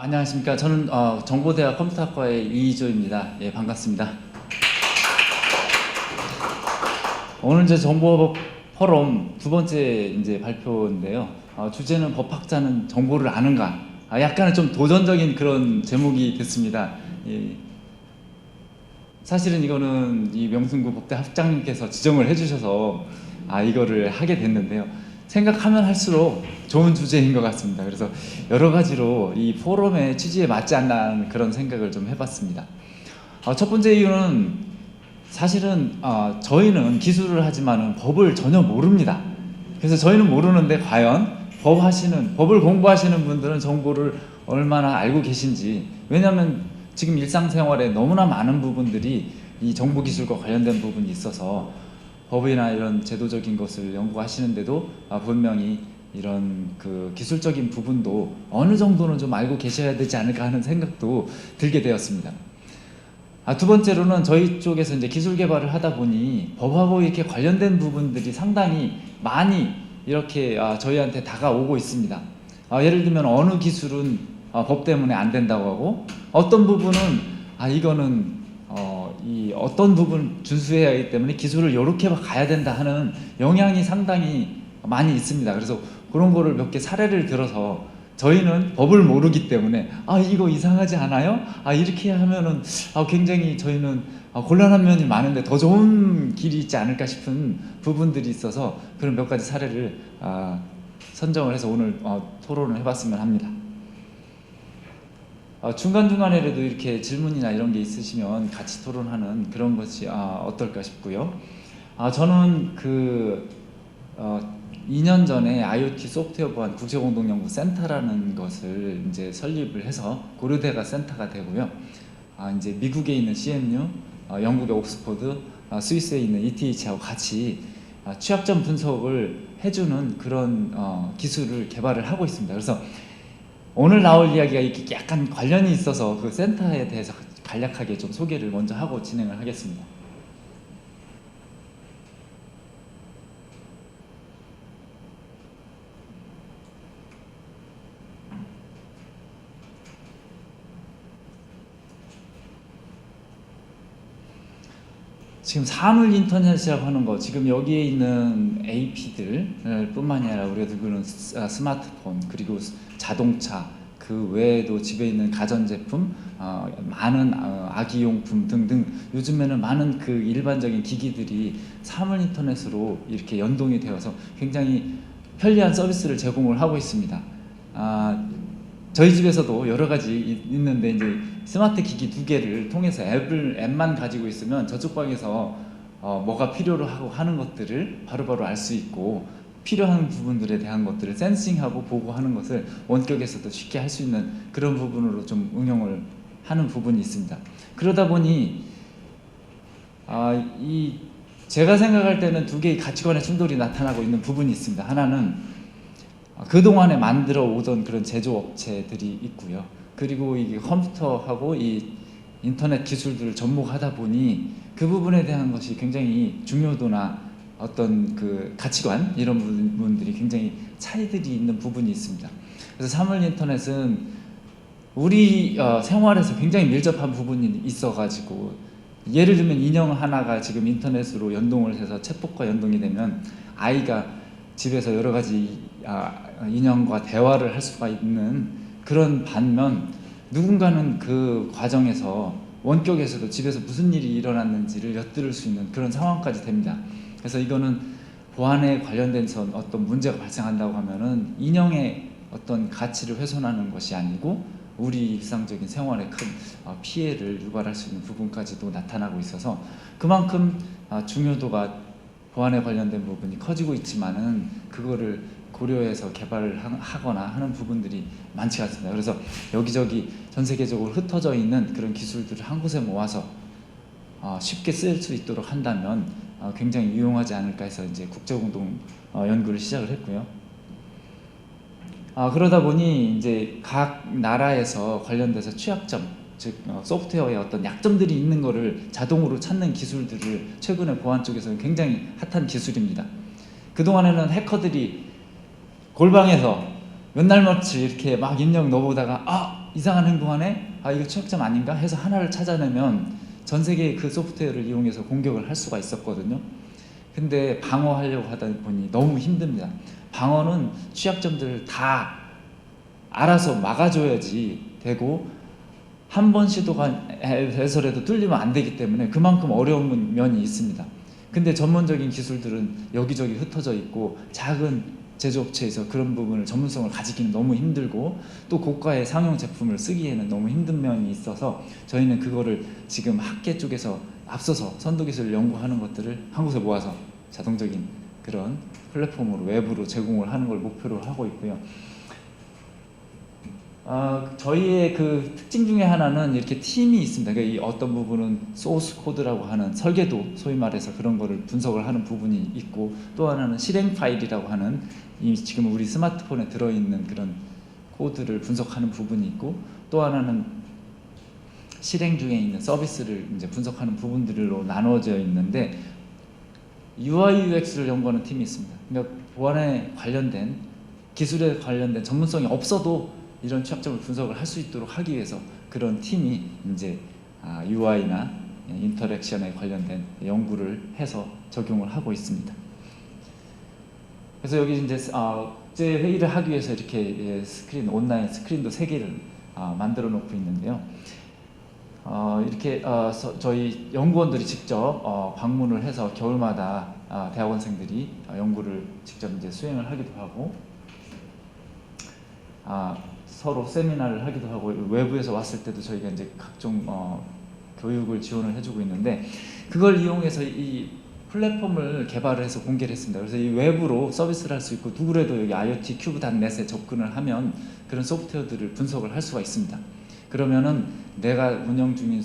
안녕하십니까. 저는 정보대학 컴퓨터학과의 이희조입니다. 예, 반갑습니다. 오늘 이제 정보법 포럼 두 번째 이제 발표인데요. 주제는 법학자는 정보를 아는가? 약간은 좀 도전적인 그런 제목이 됐습니다. 예, 사실은 이거는 이 명승구 법대 학장님께서 지정을 해주셔서 이거를 하게 됐는데요. 생각하면 할수록 좋은 주제인 것 같습니다. 그래서 여러 가지로 이 포럼의 취지에 맞지 않나 하는 그런 생각을 좀 해봤습니다. 첫 번째 이유는 사실은 저희는 기술을 하지만은 법을 전혀 모릅니다. 그래서 저희는 모르는데 과연 법을 공부하시는 분들은 정보를 얼마나 알고 계신지, 왜냐하면 지금 일상생활에 너무나 많은 부분들이 이 정보기술과 관련된 부분이 있어서 법이나 이런 제도적인 것을 연구하시는데도 분명히 이런 그 기술적인 부분도 어느 정도는 좀 알고 계셔야 되지 않을까 하는 생각도 들게 되었습니다. 두 번째로는 저희 쪽에서 이제 기술 개발을 하다 보니 법하고 이렇게 관련된 부분들이 상당히 많이 이렇게 저희한테 다가오고 있습니다. 예를 들면 어느 기술은 법 때문에 안 된다고 하고, 어떤 부분은 이거는 이 어떤 부분 준수해야 하기 때문에 기술을 이렇게 가야 된다 하는 영향이 상당히 많이 있습니다. 그래서 그런 거를 몇 개 사례를 들어서, 저희는 법을 모르기 때문에 이거 이상하지 않아요? 이렇게 하면은 굉장히 저희는 곤란한 면이 많은데 더 좋은 길이 있지 않을까 싶은 부분들이 있어서 그런 몇 가지 사례를 선정을 해서 오늘 토론을 해봤으면 합니다. 중간중간에라도 이렇게 질문이나 이런 게 있으시면 같이 토론하는 그런 것이 어떨까 싶고요. 저는 2년 전에 IoT 소프트웨어 보안 국제공동연구센터라는 것을 이제 설립을 해서 고려대가 센터가 되고요. 이제 미국에 있는 CMU, 영국의 옥스퍼드, 스위스에 있는 ETH하고 같이 취약점 분석을 해주는 그런 기술을 개발을 하고 있습니다. 그래서 오늘 나올 이야기가 이렇게 약간 관련이 있어서 그 센터에 대해서 간략하게 좀 소개를 먼저 하고 진행을 하겠습니다. 지금 사물 인터넷이라고 하는 거, 지금 여기에 있는 AP들 뿐만이 아니라 우리가 들고는 스마트폰, 그리고 자동차, 그 외에도 집에 있는 가전제품, 많은 아기용품 등등, 요즘에는 많은 그 일반적인 기기들이 사물 인터넷으로 이렇게 연동이 되어서 굉장히 편리한 서비스를 제공을 하고 있습니다. 저희 집에서도 여러 가지 있는데, 이제 스마트 기기 2개를 통해서 앱만 가지고 있으면 저쪽 방에서 뭐가 필요로 하고 하는 것들을 바로바로 알 수 있고, 필요한 부분들에 대한 것들을 센싱하고 보고 하는 것을 원격에서도 쉽게 할 수 있는 그런 부분으로 좀 응용을 하는 부분이 있습니다. 그러다 보니 제가 생각할 때는 2개의 가치관의 충돌이 나타나고 있는 부분이 있습니다. 하나는 그동안에 만들어 오던 그런 제조업체들이 있고요. 그리고 이 컴퓨터하고 이 인터넷 기술들을 접목하다 보니 그 부분에 대한 것이 굉장히 중요도나 어떤 그 가치관, 이런 부분들이 굉장히 차이들이 있는 부분이 있습니다. 그래서 사물 인터넷은 우리 생활에서 굉장히 밀접한 부분이 있어가지고, 예를 들면 인형 하나가 지금 인터넷으로 연동을 해서 챗봇과 연동이 되면 아이가 집에서 여러 가지 인형과 대화를 할 수가 있는 그런 반면, 누군가는 그 과정에서 원격에서도 집에서 무슨 일이 일어났는지를 엿들을 수 있는 그런 상황까지 됩니다. 그래서 이거는 보안에 관련된 어떤 문제가 발생한다고 하면은 인형의 어떤 가치를 훼손하는 것이 아니고 우리 일상적인 생활에 큰 피해를 유발할 수 있는 부분까지도 나타나고 있어서, 그만큼 중요도가 보안에 관련된 부분이 커지고 있지만은 그거를 고려해서 개발을 하거나 하는 부분들이 많지 않습니다. 그래서 여기저기 전 세계적으로 흩어져 있는 그런 기술들을 한 곳에 모아서 쉽게 쓸 수 있도록 한다면 굉장히 유용하지 않을까 해서 이제 국제공동 연구를 시작을 했고요. 그러다 보니 이제 각 나라에서 관련돼서 취약점, 즉 소프트웨어에 어떤 약점들이 있는 거를 자동으로 찾는 기술들을 최근에 보안 쪽에서는 굉장히 핫한 기술입니다. 그동안에는 해커들이 골방에서 몇 날 며칠 이렇게 막 입력 넣어보다가 이상한 행동하네? 이거 취약점 아닌가? 해서 하나를 찾아내면 전 세계의 그 소프트웨어를 이용해서 공격을 할 수가 있었거든요. 근데 방어하려고 하다 보니 너무 힘듭니다. 방어는 취약점들을 다 알아서 막아줘야지 되고, 한 번 시도가 해서라도 뚫리면 안 되기 때문에 그만큼 어려운 면이 있습니다. 근데 전문적인 기술들은 여기저기 흩어져 있고, 작은 제조업체에서 그런 부분을 전문성을 가지기는 너무 힘들고, 또 고가의 상용 제품을 쓰기에는 너무 힘든 면이 있어서 저희는 그거를 지금 학계 쪽에서 앞서서 선도기술을 연구하는 것들을 한 곳에 모아서 자동적인 그런 플랫폼으로 외부로 제공을 하는 걸 목표로 하고 있고요. 저희의 그 특징 중에 하나는 이렇게 팀이 있습니다. 그러니까 이 어떤 부분은 소스 코드라고 하는 설계도, 소위 말해서 그런 거를 분석을 하는 부분이 있고, 또 하나는 실행 파일이라고 하는 이 지금 우리 스마트폰에 들어있는 그런 코드를 분석하는 부분이 있고, 또 하나는 실행 중에 있는 서비스를 이제 분석하는 부분들로 나누어져 있는데, UI UX를 연구하는 팀이 있습니다. 그러니까 보안에 관련된 기술에 관련된 전문성이 없어도 이런 취약점을 분석을 할 수 있도록 하기 위해서 그런 팀이 이제 UI나 인터랙션에 관련된 연구를 해서 적용을 하고 있습니다. 그래서 여기 이제 국제 회의를 하기 위해서 이렇게 스크린, 온라인 스크린도 3개를 만들어 놓고 있는데요. 이렇게 저희 연구원들이 직접 방문을 해서 겨울마다 대학원생들이 연구를 직접 이제 수행을 하기도 하고, 서로 세미나를 하기도 하고, 외부에서 왔을 때도 저희가 이제 각종 교육을 지원을 해주고 있는데, 그걸 이용해서 이 플랫폼을 개발을 해서 공개를 했습니다. 그래서 이 외부로 서비스를 할 수 있고, 누구라도 여기 iotcube.net에 접근을 하면 그런 소프트웨어들을 분석을 할 수가 있습니다. 그러면은 내가 운영 중인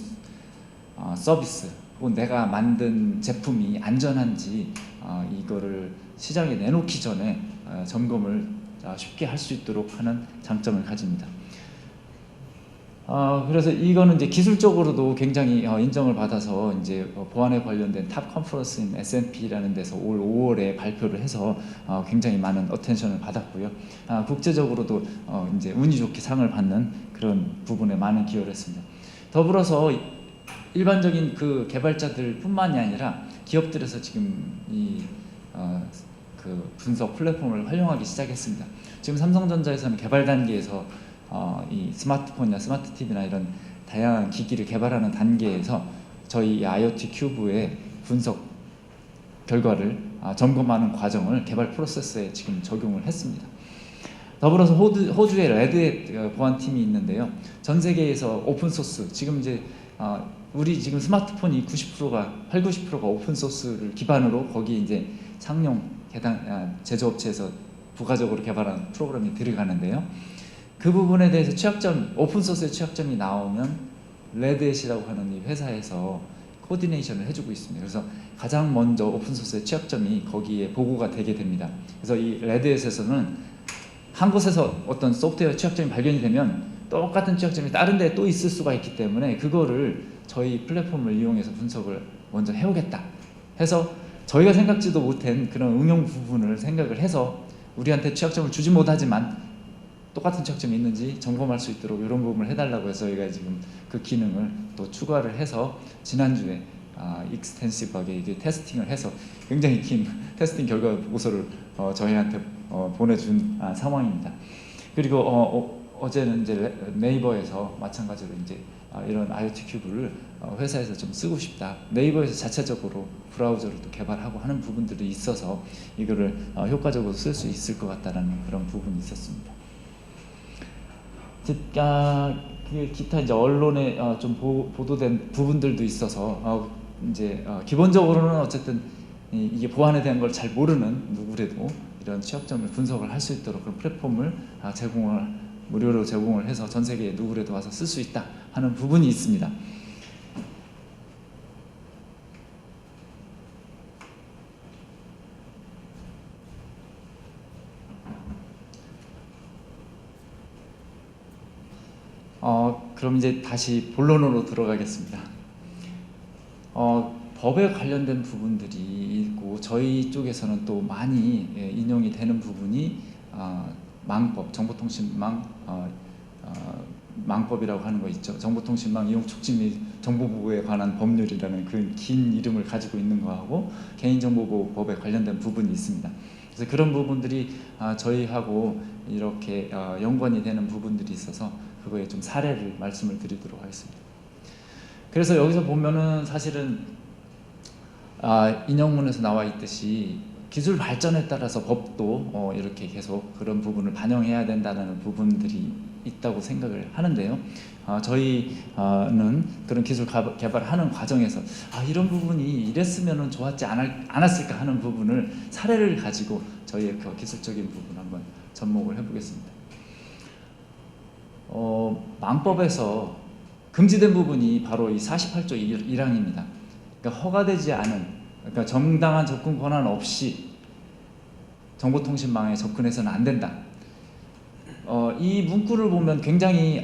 서비스 혹은 내가 만든 제품이 안전한지 이거를 시장에 내놓기 전에 점검을 쉽게 할 수 있도록 하는 장점을 가집니다. 그래서 이거는 이제 기술적으로도 굉장히 인정을 받아서 이제 보안에 관련된 탑 컨퍼런스인 S&P라는 데서 올 5월에 발표를 해서 굉장히 많은 어텐션을 받았고요. 국제적으로도 이제 운이 좋게 상을 받는 그런 부분에 많은 기여를 했습니다. 더불어서 일반적인 그 개발자들뿐만이 아니라 기업들에서 지금 이 그 분석 플랫폼을 활용하기 시작했습니다. 지금 삼성전자에서는 개발 단계에서 이 스마트폰이나 스마트 TV나 이런 다양한 기기를 개발하는 단계에서 저희 IoT 큐브의 분석 결과를 점검하는 과정을 개발 프로세스에 지금 적용을 했습니다. 더불어서 호주에 레드햇 보안팀이 있는데요. 전 세계에서 오픈소스, 지금 이제 우리 지금 스마트폰이 90%가 오픈소스를 기반으로 거기 이제 상용 제조업체에서 부가적으로 개발한 프로그램이 들어가는데요. 그 부분에 대해서 오픈소스의 취약점이 나오면 레드햇이라고 하는 이 회사에서 코디네이션을 해주고 있습니다. 그래서 가장 먼저 오픈소스의 취약점이 거기에 보고가 되게 됩니다. 그래서 이 레드햇에서는 한 곳에서 어떤 소프트웨어 취약점이 발견이 되면 똑같은 취약점이 다른 데에 또 있을 수가 있기 때문에 그거를 저희 플랫폼을 이용해서 분석을 먼저 해오겠다 해서 저희가 생각지도 못한 그런 응용 부분을 생각을 해서 우리한테 취약점을 주지 못하지만 똑같은 취약점이 있는지 점검할 수 있도록 이런 부분을 해달라고 해서 저희가 지금 그 기능을 또 추가를 해서 지난주에 익스텐시브하게 이제 테스팅을 해서 굉장히 긴 테스팅 결과 보고서를 저희한테 보내준 상황입니다. 그리고 어제는 이제 네이버에서 마찬가지로 이제 이런 IoT 큐브를 회사에서 좀 쓰고 싶다. 네이버에서 자체적으로 브라우저를 또 개발하고 하는 부분들이 있어서 이거를 효과적으로 쓸 수 있을 것 같다라는 그런 부분이 있었습니다. 기타 이제 언론에 좀 보도된 부분들도 있어서 이제 기본적으로는 어쨌든 이게 보안에 대한 걸 잘 모르는 누구라도 이런 취약점을 분석을 할 수 있도록 그런 플랫폼을 무료로 제공을 해서 전 세계에 누구라도 와서 쓸 수 있다 하는 부분이 있습니다. 그럼 이제 다시 본론으로 들어가겠습니다. 법에 관련된 부분들이 있고 저희 쪽에서는 또 많이 인용이 되는 부분이 망법, 정보통신망 망법이라고 하는 거 있죠. 정보통신망 이용 촉진 및 정보보호에 관한 법률이라는 그 긴 이름을 가지고 있는 거하고 개인정보보호법에 관련된 부분이 있습니다. 그래서 그런 부분들이 저희하고 이렇게 연관이 되는 부분들이 있어서 그거에 좀 사례를 말씀을 드리도록 하겠습니다. 그래서 여기서 보면은 사실은 인용문에서 나와 있듯이 기술 발전에 따라서 법도 이렇게 계속 그런 부분을 반영해야 된다는 부분들이 있다고 생각을 하는데요. 저희는 그런 기술 개발하는 과정에서 이런 부분이 이랬으면 좋았지 않았을까 하는 부분을 사례를 가지고 저희의 그 기술적인 부분 한번 접목을 해보겠습니다. 망법에서 금지된 부분이 바로 이 48조 1항입니다. 그러니까 허가되지 않은, 그러니까 정당한 접근 권한 없이 정보통신망에 접근해서는 안 된다. 이 문구를 보면 굉장히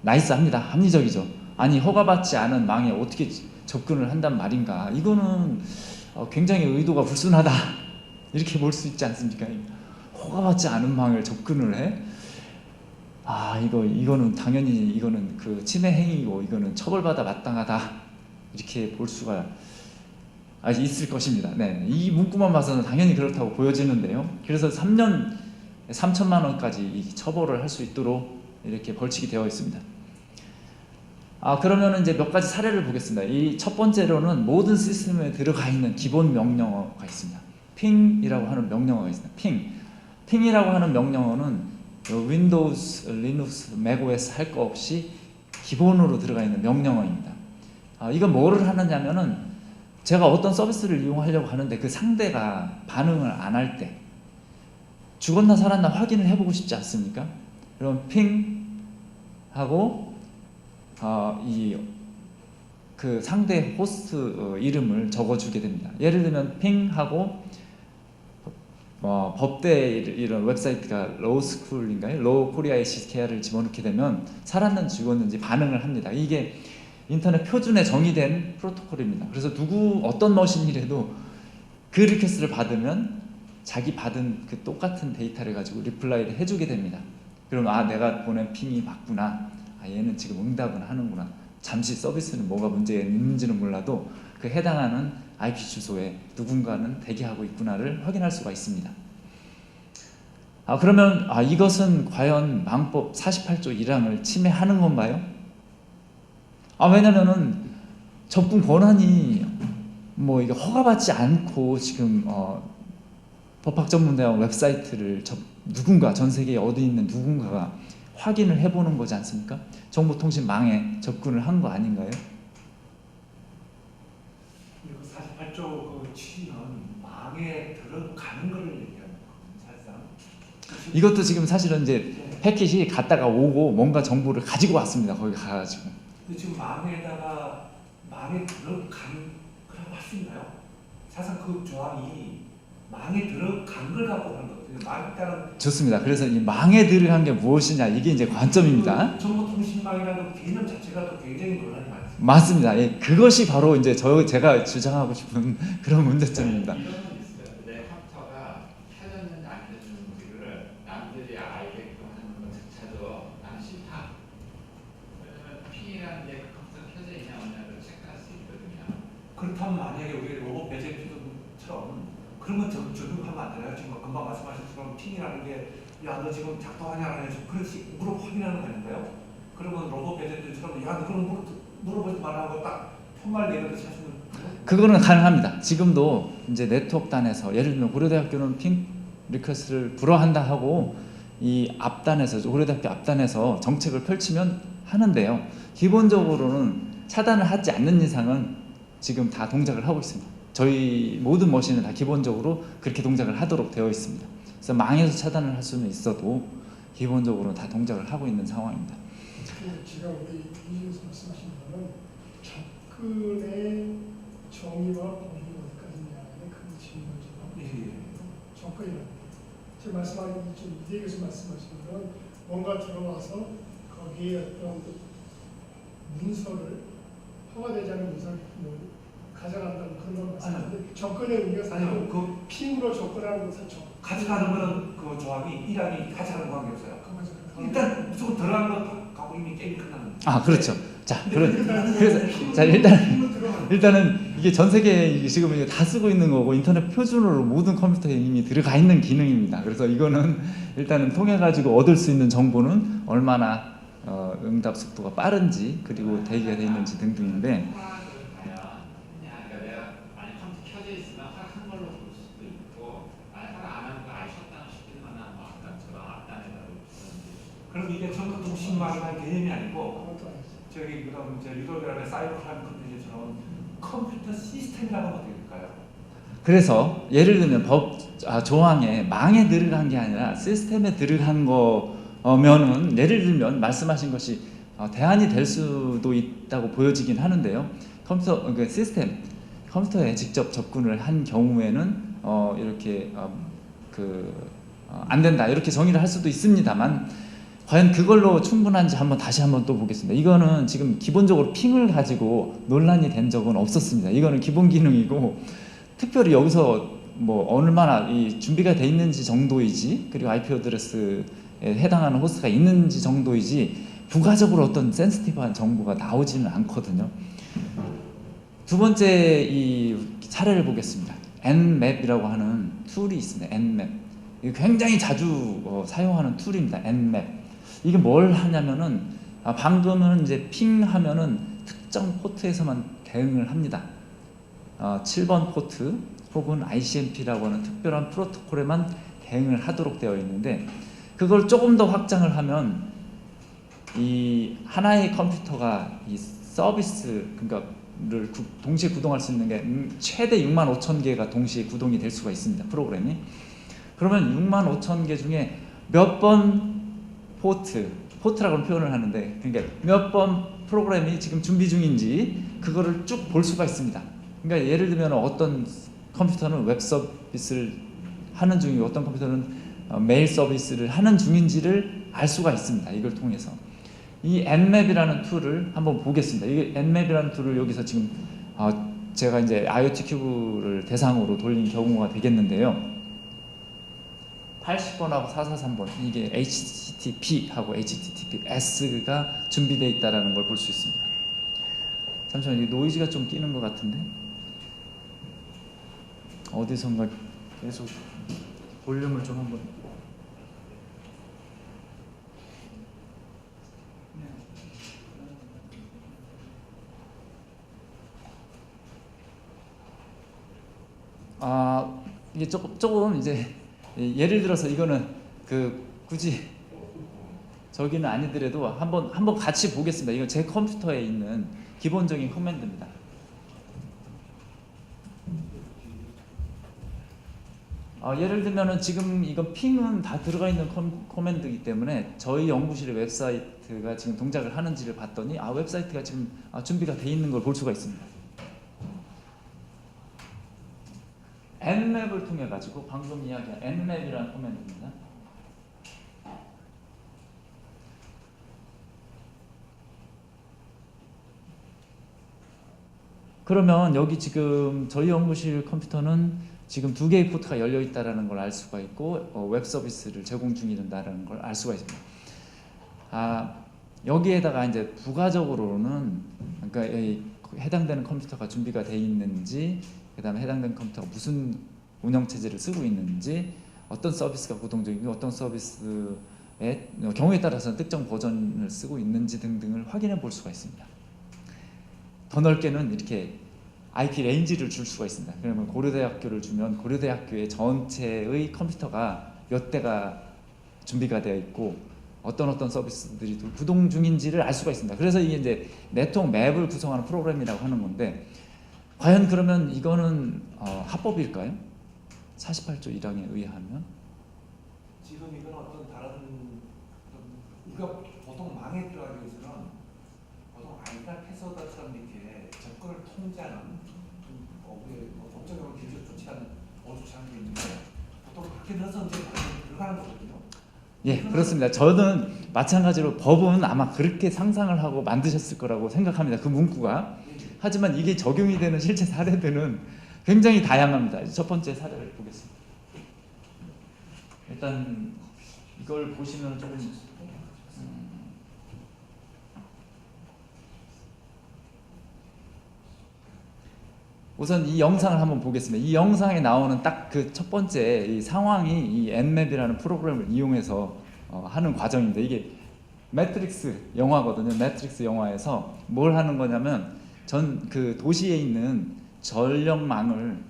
나이스합니다. 합리적이죠. 아니 허가받지 않은 망에 어떻게 접근을 한단 말인가. 이거는 굉장히 의도가 불순하다 이렇게 볼 수 있지 않습니까? 허가받지 않은 망을 접근을 해? 이거는 당연히 이거는 그 침해 행위고 이거는 처벌받아 마땅하다 이렇게 볼 수가 있을 것입니다. 네, 이 문구만 봐서는 당연히 그렇다고 보여지는데요. 그래서 3년 3천만 원까지 처벌을 할 수 있도록 이렇게 벌칙이 되어 있습니다. 그러면 이제 몇 가지 사례를 보겠습니다. 이 첫 번째로는 모든 시스템에 들어가 있는 기본 명령어가 있습니다. 핑이라고 하는 명령어가 있습니다. 핑이라고 하는 명령어는 윈도우스, 리눅스, 맥OS 할 거 없이 기본으로 들어가 있는 명령어입니다. 이건 뭐를 하느냐면은 제가 어떤 서비스를 이용하려고 하는데 그 상대가 반응을 안 할 때 죽었나 살았나 확인을 해보고 싶지 않습니까? 그럼 핑 하고 그 상대 호스트 이름을 적어주게 됩니다. 예를 들면 핑 하고 법대 이런 웹사이트가 로우스쿨인가요? 로우 코리아 HKR을 집어넣게 되면 살았는지 죽었는지 반응을 합니다. 이게 인터넷 표준에 정의된 프로토콜입니다. 그래서 어떤 머신이라도 그 리퀘스트를 받으면 자기 받은 그 똑같은 데이터를 가지고 리플라이를 해주게 됩니다. 그럼 내가 보낸 핑이 맞구나. 얘는 지금 응답은 하는구나. 잠시 서비스는 뭐가 문제가 있는지는 몰라도 그 해당하는 IP 주소에 누군가는 대기하고 있구나를 확인할 수가 있습니다. 그러면 이것은 과연 망법 48조 1항을 침해하는 건가요? 왜냐면은 접근 권한이 이게 허가받지 않고 지금 법학전문대학 웹사이트를 누군가 전 세계에 어디 있는 누군가가 확인을 해보는 거지 않습니까? 정보통신망에 접근을 한 거 아닌가요? 48조 그 취지는 망에 들어가는 걸 얘기하는 거거든요, 사실상. 이것도 지금 사실은 이제 패킷이 갔다가 오고 뭔가 정보를 가지고 왔습니다. 거기 가가지고. 근데 지금 망에 들어간 거라고 할 수 있나요? 사실상 그 조항이 망에 들어간 걸 갖고 하는 거거든요. 좋습니다. 그래서 이 망에 들어간 게 무엇이냐 이게 이제 관점입니다. 정보통신망이라는 개념 자체가 또 굉장히 논란이 많습니다. 맞습니다. 그것이 바로 이제 제가 주장하고 싶은 그런 문제점입니다. 이런 건 있어요. 내 컴퓨터가 켜졌는지 안 켜졌는지를 남들이 알게끔 하는 것조차도 나는 싫다. 왜냐면 P라는 게 컴퓨터 켜져 있냐 없냐를 체크할 수 있거든요. 그렇다면 만약에 우리 로봇 배제 필름처럼 그런 건 적용하면 안 되나요? 지금 금방 말씀하신 것처럼 핑이라는 게 너 지금 작동하냐 안 하냐 그렇지 확인하는 거 아닌가요? 그러면 로봇 배제들처럼 너 그럼 물어보지 말라고 딱 편말 내려듯이 하시면 그거는 가능합니다. 지금도 이제 네트워크단에서 예를 들면 고려대학교는 핑 리퀘스트를 불허한다 하고 이 앞단에서 고려대학교 앞단에서 정책을 펼치면 하는데요. 기본적으로는 차단을 하지 않는 이상은 지금 다 동작을 하고 있습니다. 저희 모든 머신은 다 기본적으로 그렇게 동작을 하도록 되어 있습니다. 그래서 망에서 차단을 할 수는 있어도 기본적으로 다 동작을 하고 있는 상황입니다. 지금 우리 이준수 말씀하신 거는 접근의 정의와 범위가 어디까지냐의 그 질문이죠. 접근이라는 지금 말씀하신 이재 교수 말씀하신 건 뭔가 들어와서 거기에 어떤 문서를 허가되지 않은 문서를 가져간다는 그런 걸 말씀하셨는데 접근의 의미가 사실 핑으로 접근하는 것은 가져가는 거는 그 조항이 1항이 가져가는 관계 없어요. 일단 무조건 들어간 거 갖고 이미 게임이 끝나는 거예요. 아 그렇죠. 자 그래서 자 일단은 이게 전 세계에 지금 이게 다 쓰고 있는 거고 인터넷 표준으로 모든 컴퓨터에 이미 들어가 있는 기능입니다. 그래서 이거는 일단은 통해 가지고 얻을 수 있는 정보는 얼마나 응답 속도가 빠른지 그리고 대기가 돼 있는지 등등인데. 그러니까 내가 만약 컴퓨터 켜져 있으면 한 걸로 볼 수도 있고 만약 안 하는 거 아예 셧다운 시키는 거나 뭐 아까처럼 앞단에다 그럼 이게 전부 동식마비한 개념이 아니고 그것도 아니죠. 저기 그다음 이제 유도비라는 사이버 크라임 컴퓨터처럼 컴퓨터 시스템이라고 하면 어떻게 될까요? 그래서 예를 들면 조항에 망에 들어간 게 아니라 시스템에 들어간 거면은 예를 들면 말씀하신 것이 대안이 될 수도 있다고 보여지긴 하는데요. 컴퓨터 그 시스템 컴퓨터에 직접 접근을 한 경우에는 이렇게 안 된다 이렇게 정의를 할 수도 있습니다만 과연 그걸로 충분한지 다시 한번 또 보겠습니다. 이거는 지금 기본적으로 핑을 가지고 논란이 된 적은 없었습니다. 이거는 기본 기능이고 특별히 여기서 뭐 얼마나 이 준비가 돼 있는지 정도이지 그리고 IP 어드레스에 해당하는 호스트가 있는지 정도이지 부가적으로 어떤 센시티브한 정보가 나오지는 않거든요. 두 번째 이 사례를 보겠습니다. Nmap이라고 하는 툴이 있습니다. Nmap. 이거 굉장히 자주 사용하는 툴입니다. Nmap. 이게 뭘 하냐면은 방금은 이제 핑하면은 특정 포트에서만 대응을 합니다. 7번 포트 혹은 ICMP라고 하는 특별한 프로토콜에만 대응을 하도록 되어 있는데 그걸 조금 더 확장을 하면 이 하나의 컴퓨터가 이 서비스 그러니까를 동시에 구동할 수 있는 게 최대 65,000개가 동시에 구동이 될 수가 있습니다. 프로그램이. 그러면 65,000개 중에 몇 번 포트라고 표현을 하는데 그러니까 몇 번 프로그램이 지금 준비 중인지 그거를 쭉 볼 수가 있습니다. 그러니까 예를 들면 어떤 컴퓨터는 웹 서비스를 하는 중이고 어떤 컴퓨터는 메일 서비스를 하는 중인지를 알 수가 있습니다. 이걸 통해서 이 Nmap이라는 툴을 한번 보겠습니다. 이게 Nmap이라는 툴을 여기서 지금 제가 이제 IoT 큐브를 대상으로 돌린 경우가 되겠는데요. 80번하고 443번 이게 HTTP하고 HTTPS가 준비되어 있다는 걸 볼 수 있습니다. 잠시만요. 이 노이즈가 좀 끼는 것 같은데 어디선가 계속 볼륨을 좀 한번 이게 조금 이제 예를 들어서 이거는 굳이 저기는 아니더라도 한번 같이 보겠습니다. 이건 제 컴퓨터에 있는 기본적인 커맨드입니다. 예를 들면은 지금 이건 핑은 다 들어가 있는 커맨드이기 때문에 저희 연구실의 웹사이트가 지금 동작을 하는지를 봤더니 웹사이트가 지금 준비가 돼 있는 걸 볼 수가 있습니다. Nmap을 통해 가지고 방금 이야기한 Nmap이라는 커맨드입니다. 그러면 여기 지금 저희 연구실 컴퓨터는 지금 2개의 포트가 열려 있다라는 걸 알 수가 있고 웹 서비스를 제공 중이다라는 걸 알 수가 있습니다. 여기에다가 이제 부가적으로는 그러니까 해당되는 컴퓨터가 준비가 돼 있는지 그다음에 해당되는 컴퓨터가 무슨 운영 체제를 쓰고 있는지 어떤 서비스가 구동 중이고 어떤 서비스의 경우에 따라서는 특정 버전을 쓰고 있는지 등등을 확인해 볼 수가 있습니다. 더 넓게는 이렇게 IP 레인지를 줄 수가 있습니다. 그러면 고려대학교를 주면 고려대학교의 전체의 컴퓨터가 몇 대가 준비가 되어 있고 어떤 서비스들이 구동 중인지를 알 수가 있습니다. 그래서 이게 이제 네트워크 맵을 구성하는 프로그램이라고 하는 건데 과연 그러면 이거는 합법일까요? 48조 1항에 의하면 지금 이건 어떤 다른 우리가 보통 망에 들어가기 위해서는 보통 아이가 패스워드처럼 이렇게 접근을 통제하는 우리 법적으로 기준을 좋지 않은 게 있는데 보통 그렇게 넣어서 이제 들어가는 거거든요. 예, 그렇습니다. 저는 마찬가지로 법은 아마 그렇게 상상을 하고 만드셨을 거라고 생각합니다. 그 문구가. 하지만 이게 적용이 되는 실제 사례들은 굉장히 다양합니다. 첫 번째 사례를 보겠습니다. 일단 이걸 보시면 조금 우선 이 영상을 한번 보겠습니다. 이 영상에 나오는 딱 그 첫 번째 이 상황이 이 N맵이라는 프로그램을 이용해서 하는 과정인데, 이게 매트릭스 영화거든요. 매트릭스 영화에서 뭘 하는 거냐면 전 그 도시에 있는 전력망을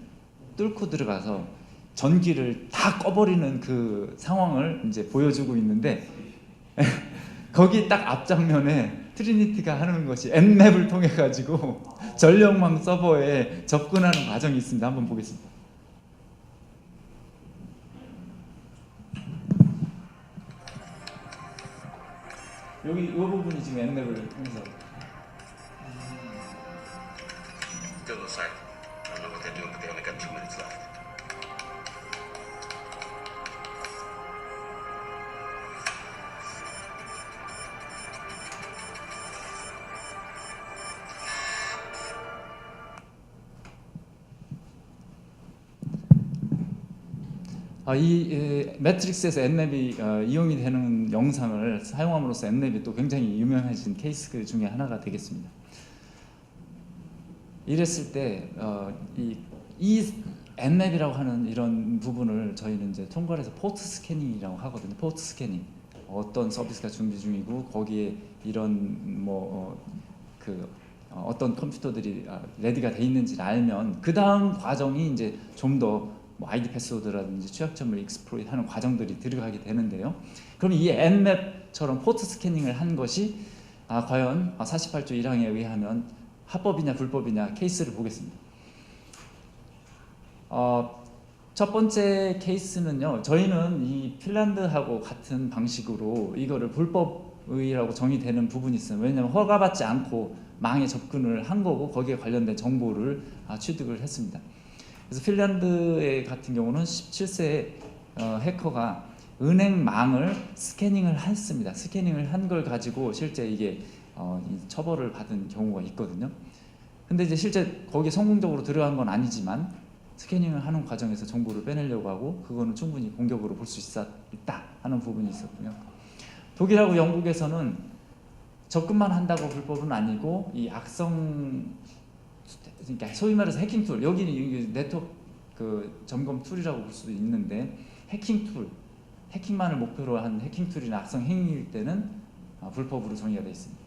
뚫고 들어가서 전기를 다 꺼버리는 그 상황을 이제 보여주고 있는데 거기 딱 앞장면에 트리니티가 하는 것이 N맵을 통해 가지고 전력망 서버에 접근하는 과정이 있습니다. 한번 보겠습니다. 여기 이 부분이 지금 N맵을 통해서 Go inside. I don't know what they're doing, but they only got 2 minutes left. 이 매트릭스에서 N맵이 이용이 되는 영상을 사용함으로써 N맵이 또 굉장히 유명해진 케이스 중에 하나가 되겠습니다. 이랬을 때 이 N맵이라고 하는 이런 부분을 저희는 이제 통괄해서 포트 스캐닝이라고 하거든요. 포트 스캐닝. 어떤 서비스가 준비 중이고 거기에 이런 어떤 컴퓨터들이 레디가 돼 있는지를 알면 그 다음 과정이 이제 좀 더 아이디 패스워드라든지 취약점을 익스플로이트하는 과정들이 들어가게 되는데요. 그럼 이 N맵처럼 포트 스캐닝을 한 것이 과연 48조 1항에 의하면 합법이냐 불법이냐 케이스를 보겠습니다. 첫 번째 케이스는요. 저희는 이 핀란드하고 같은 방식으로 이거를 불법이라고 정의되는 부분이 있어요. 왜냐하면 허가받지 않고 망에 접근을 한 거고 거기에 관련된 정보를 취득을 했습니다. 그래서 핀란드 같은 경우는 17세 해커가 은행망을 스캐닝을 했습니다. 스캐닝을 한 걸 가지고 실제 이게 처벌을 받은 경우가 있거든요. 근데 이제 실제 거기에 성공적으로 들어간 건 아니지만 스캐닝을 하는 과정에서 정보를 빼내려고 하고 그거는 충분히 공격으로 볼 수 있다 하는 부분이 있었고요. 독일하고 영국에서는 접근만 한다고 불법은 아니고 이 악성, 그러니까 소위 말해서 해킹 툴, 여기는 네트워크 점검 툴이라고 볼 수도 있는데 해킹 툴, 해킹만을 목표로 한 해킹 툴이나 악성 행위일 때는 불법으로 정의가 되어 있습니다.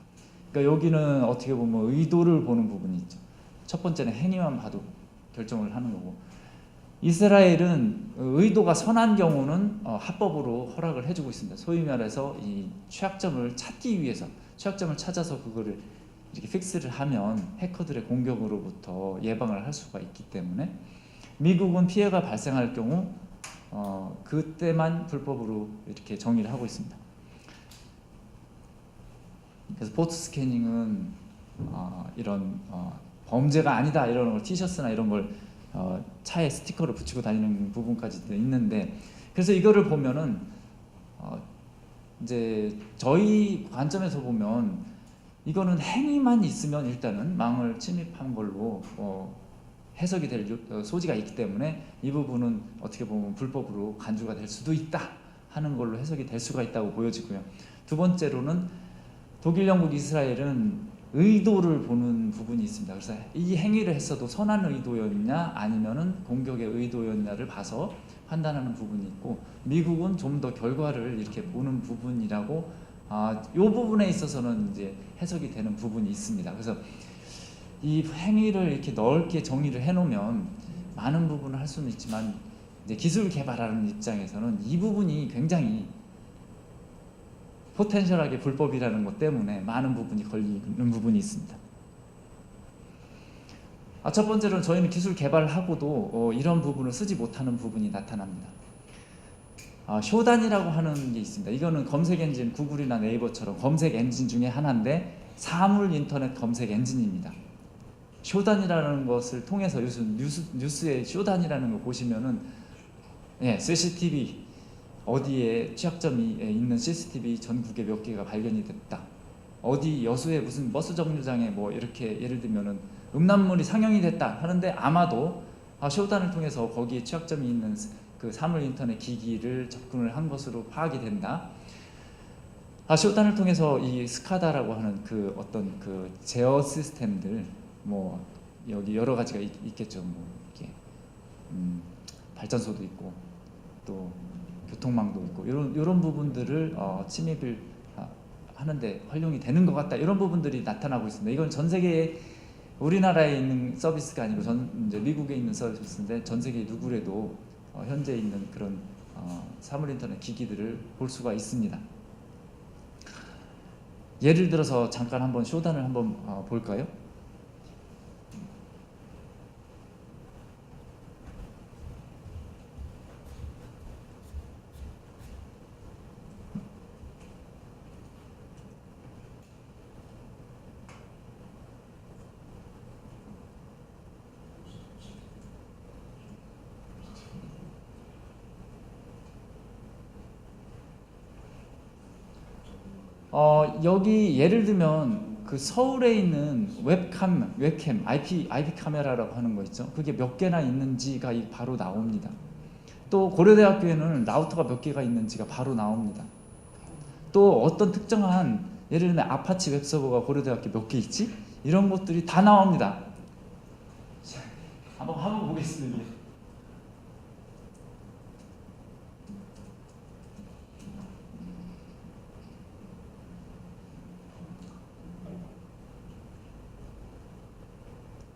그러니까 여기는 어떻게 보면 의도를 보는 부분이 있죠. 첫 번째는 행위만 봐도 결정을 하는 거고, 이스라엘은 의도가 선한 경우는 합법으로 허락을 해주고 있습니다. 소위 말해서 이 취약점을 찾기 위해서, 취약점을 찾아서 그거를 이렇게 픽스를 하면 해커들의 공격으로부터 예방을 할 수가 있기 때문에, 미국은 피해가 발생할 경우 그때만 불법으로 이렇게 정의를 하고 있습니다. 그래서 포트 스캐닝은 이런 범죄가 아니다 이런 걸 티셔츠나 이런 걸 차에 스티커를 붙이고 다니는 부분까지도 있는데, 그래서 이거를 보면은 이제 저희 관점에서 보면 이거는 행위만 있으면 일단은 망을 침입한 걸로 해석이 될 소지가 있기 때문에 이 부분은 어떻게 보면 불법으로 간주가 될 수도 있다 하는 걸로 해석이 될 수가 있다고 보여지고요. 두 번째로는 독일, 영국, 이스라엘은 의도를 보는 부분이 있습니다. 그래서 이 행위를 했어도 선한 의도였냐 아니면은 공격의 의도였냐를 봐서 판단하는 부분이 있고, 미국은 좀 더 결과를 이렇게 보는 부분이라고 이 부분에 있어서는 이제 해석이 되는 부분이 있습니다. 그래서 이 행위를 이렇게 넓게 정의를 해놓으면 많은 부분을 할 수는 있지만 이제 기술 개발하는 입장에서는 이 부분이 굉장히 포텐셜하게 불법이라는 것 때문에 많은 부분이 걸리는 부분이 있습니다. 첫 번째로는 저희는 기술 개발을 하고도 이런 부분을 쓰지 못하는 부분이 나타납니다. 쇼단이라고 하는 게 있습니다. 이거는 검색 엔진, 구글이나 네이버처럼 검색 엔진 중에 하나인데 사물 인터넷 검색 엔진입니다. 쇼단이라는 것을 통해서 요즘 뉴스에 쇼단이라는 거 보시면은 CCTV 어디에 취약점이 있는 CCTV 전국에 몇 개가 발견이 됐다. 어디 여수에 무슨 버스 정류장에 뭐 이렇게 예를 들면은 음란물이 상영이 됐다 하는데 아마도 쇼단을 통해서 거기에 취약점이 있는 그 사물 인터넷 기기를 접근을 한 것으로 파악이 된다. 쇼단을 통해서 이 스카다라고 하는 그 어떤 그 제어 시스템들, 뭐 여기 여러 가지가 있겠죠. 뭐 이렇게 발전소도 있고 또 교통망도 있고 이런 부분들을 침입을 하는데 활용이 되는 것 같다. 이런 부분들이 나타나고 있습니다. 이건 전 세계에 우리나라에 있는 서비스가 아니고 이제 미국에 있는 서비스인데 전 세계 누구래도 현재 있는 그런 사물 인터넷 기기들을 볼 수가 있습니다. 예를 들어서 잠깐 한번 쇼단을 한번 볼까요? 여기 예를 들면 그 서울에 있는 웹캠, IP 카메라라고 하는 거 있죠. 그게 몇 개나 있는지가 바로 나옵니다. 또 고려대학교에는 라우터가 몇 개가 있는지가 바로 나옵니다. 또 어떤 특정한 예를 들면 아파치 웹서버가 고려대학교 몇 개 있지? 이런 것들이 다 나옵니다. 자, 한번 보겠습니다.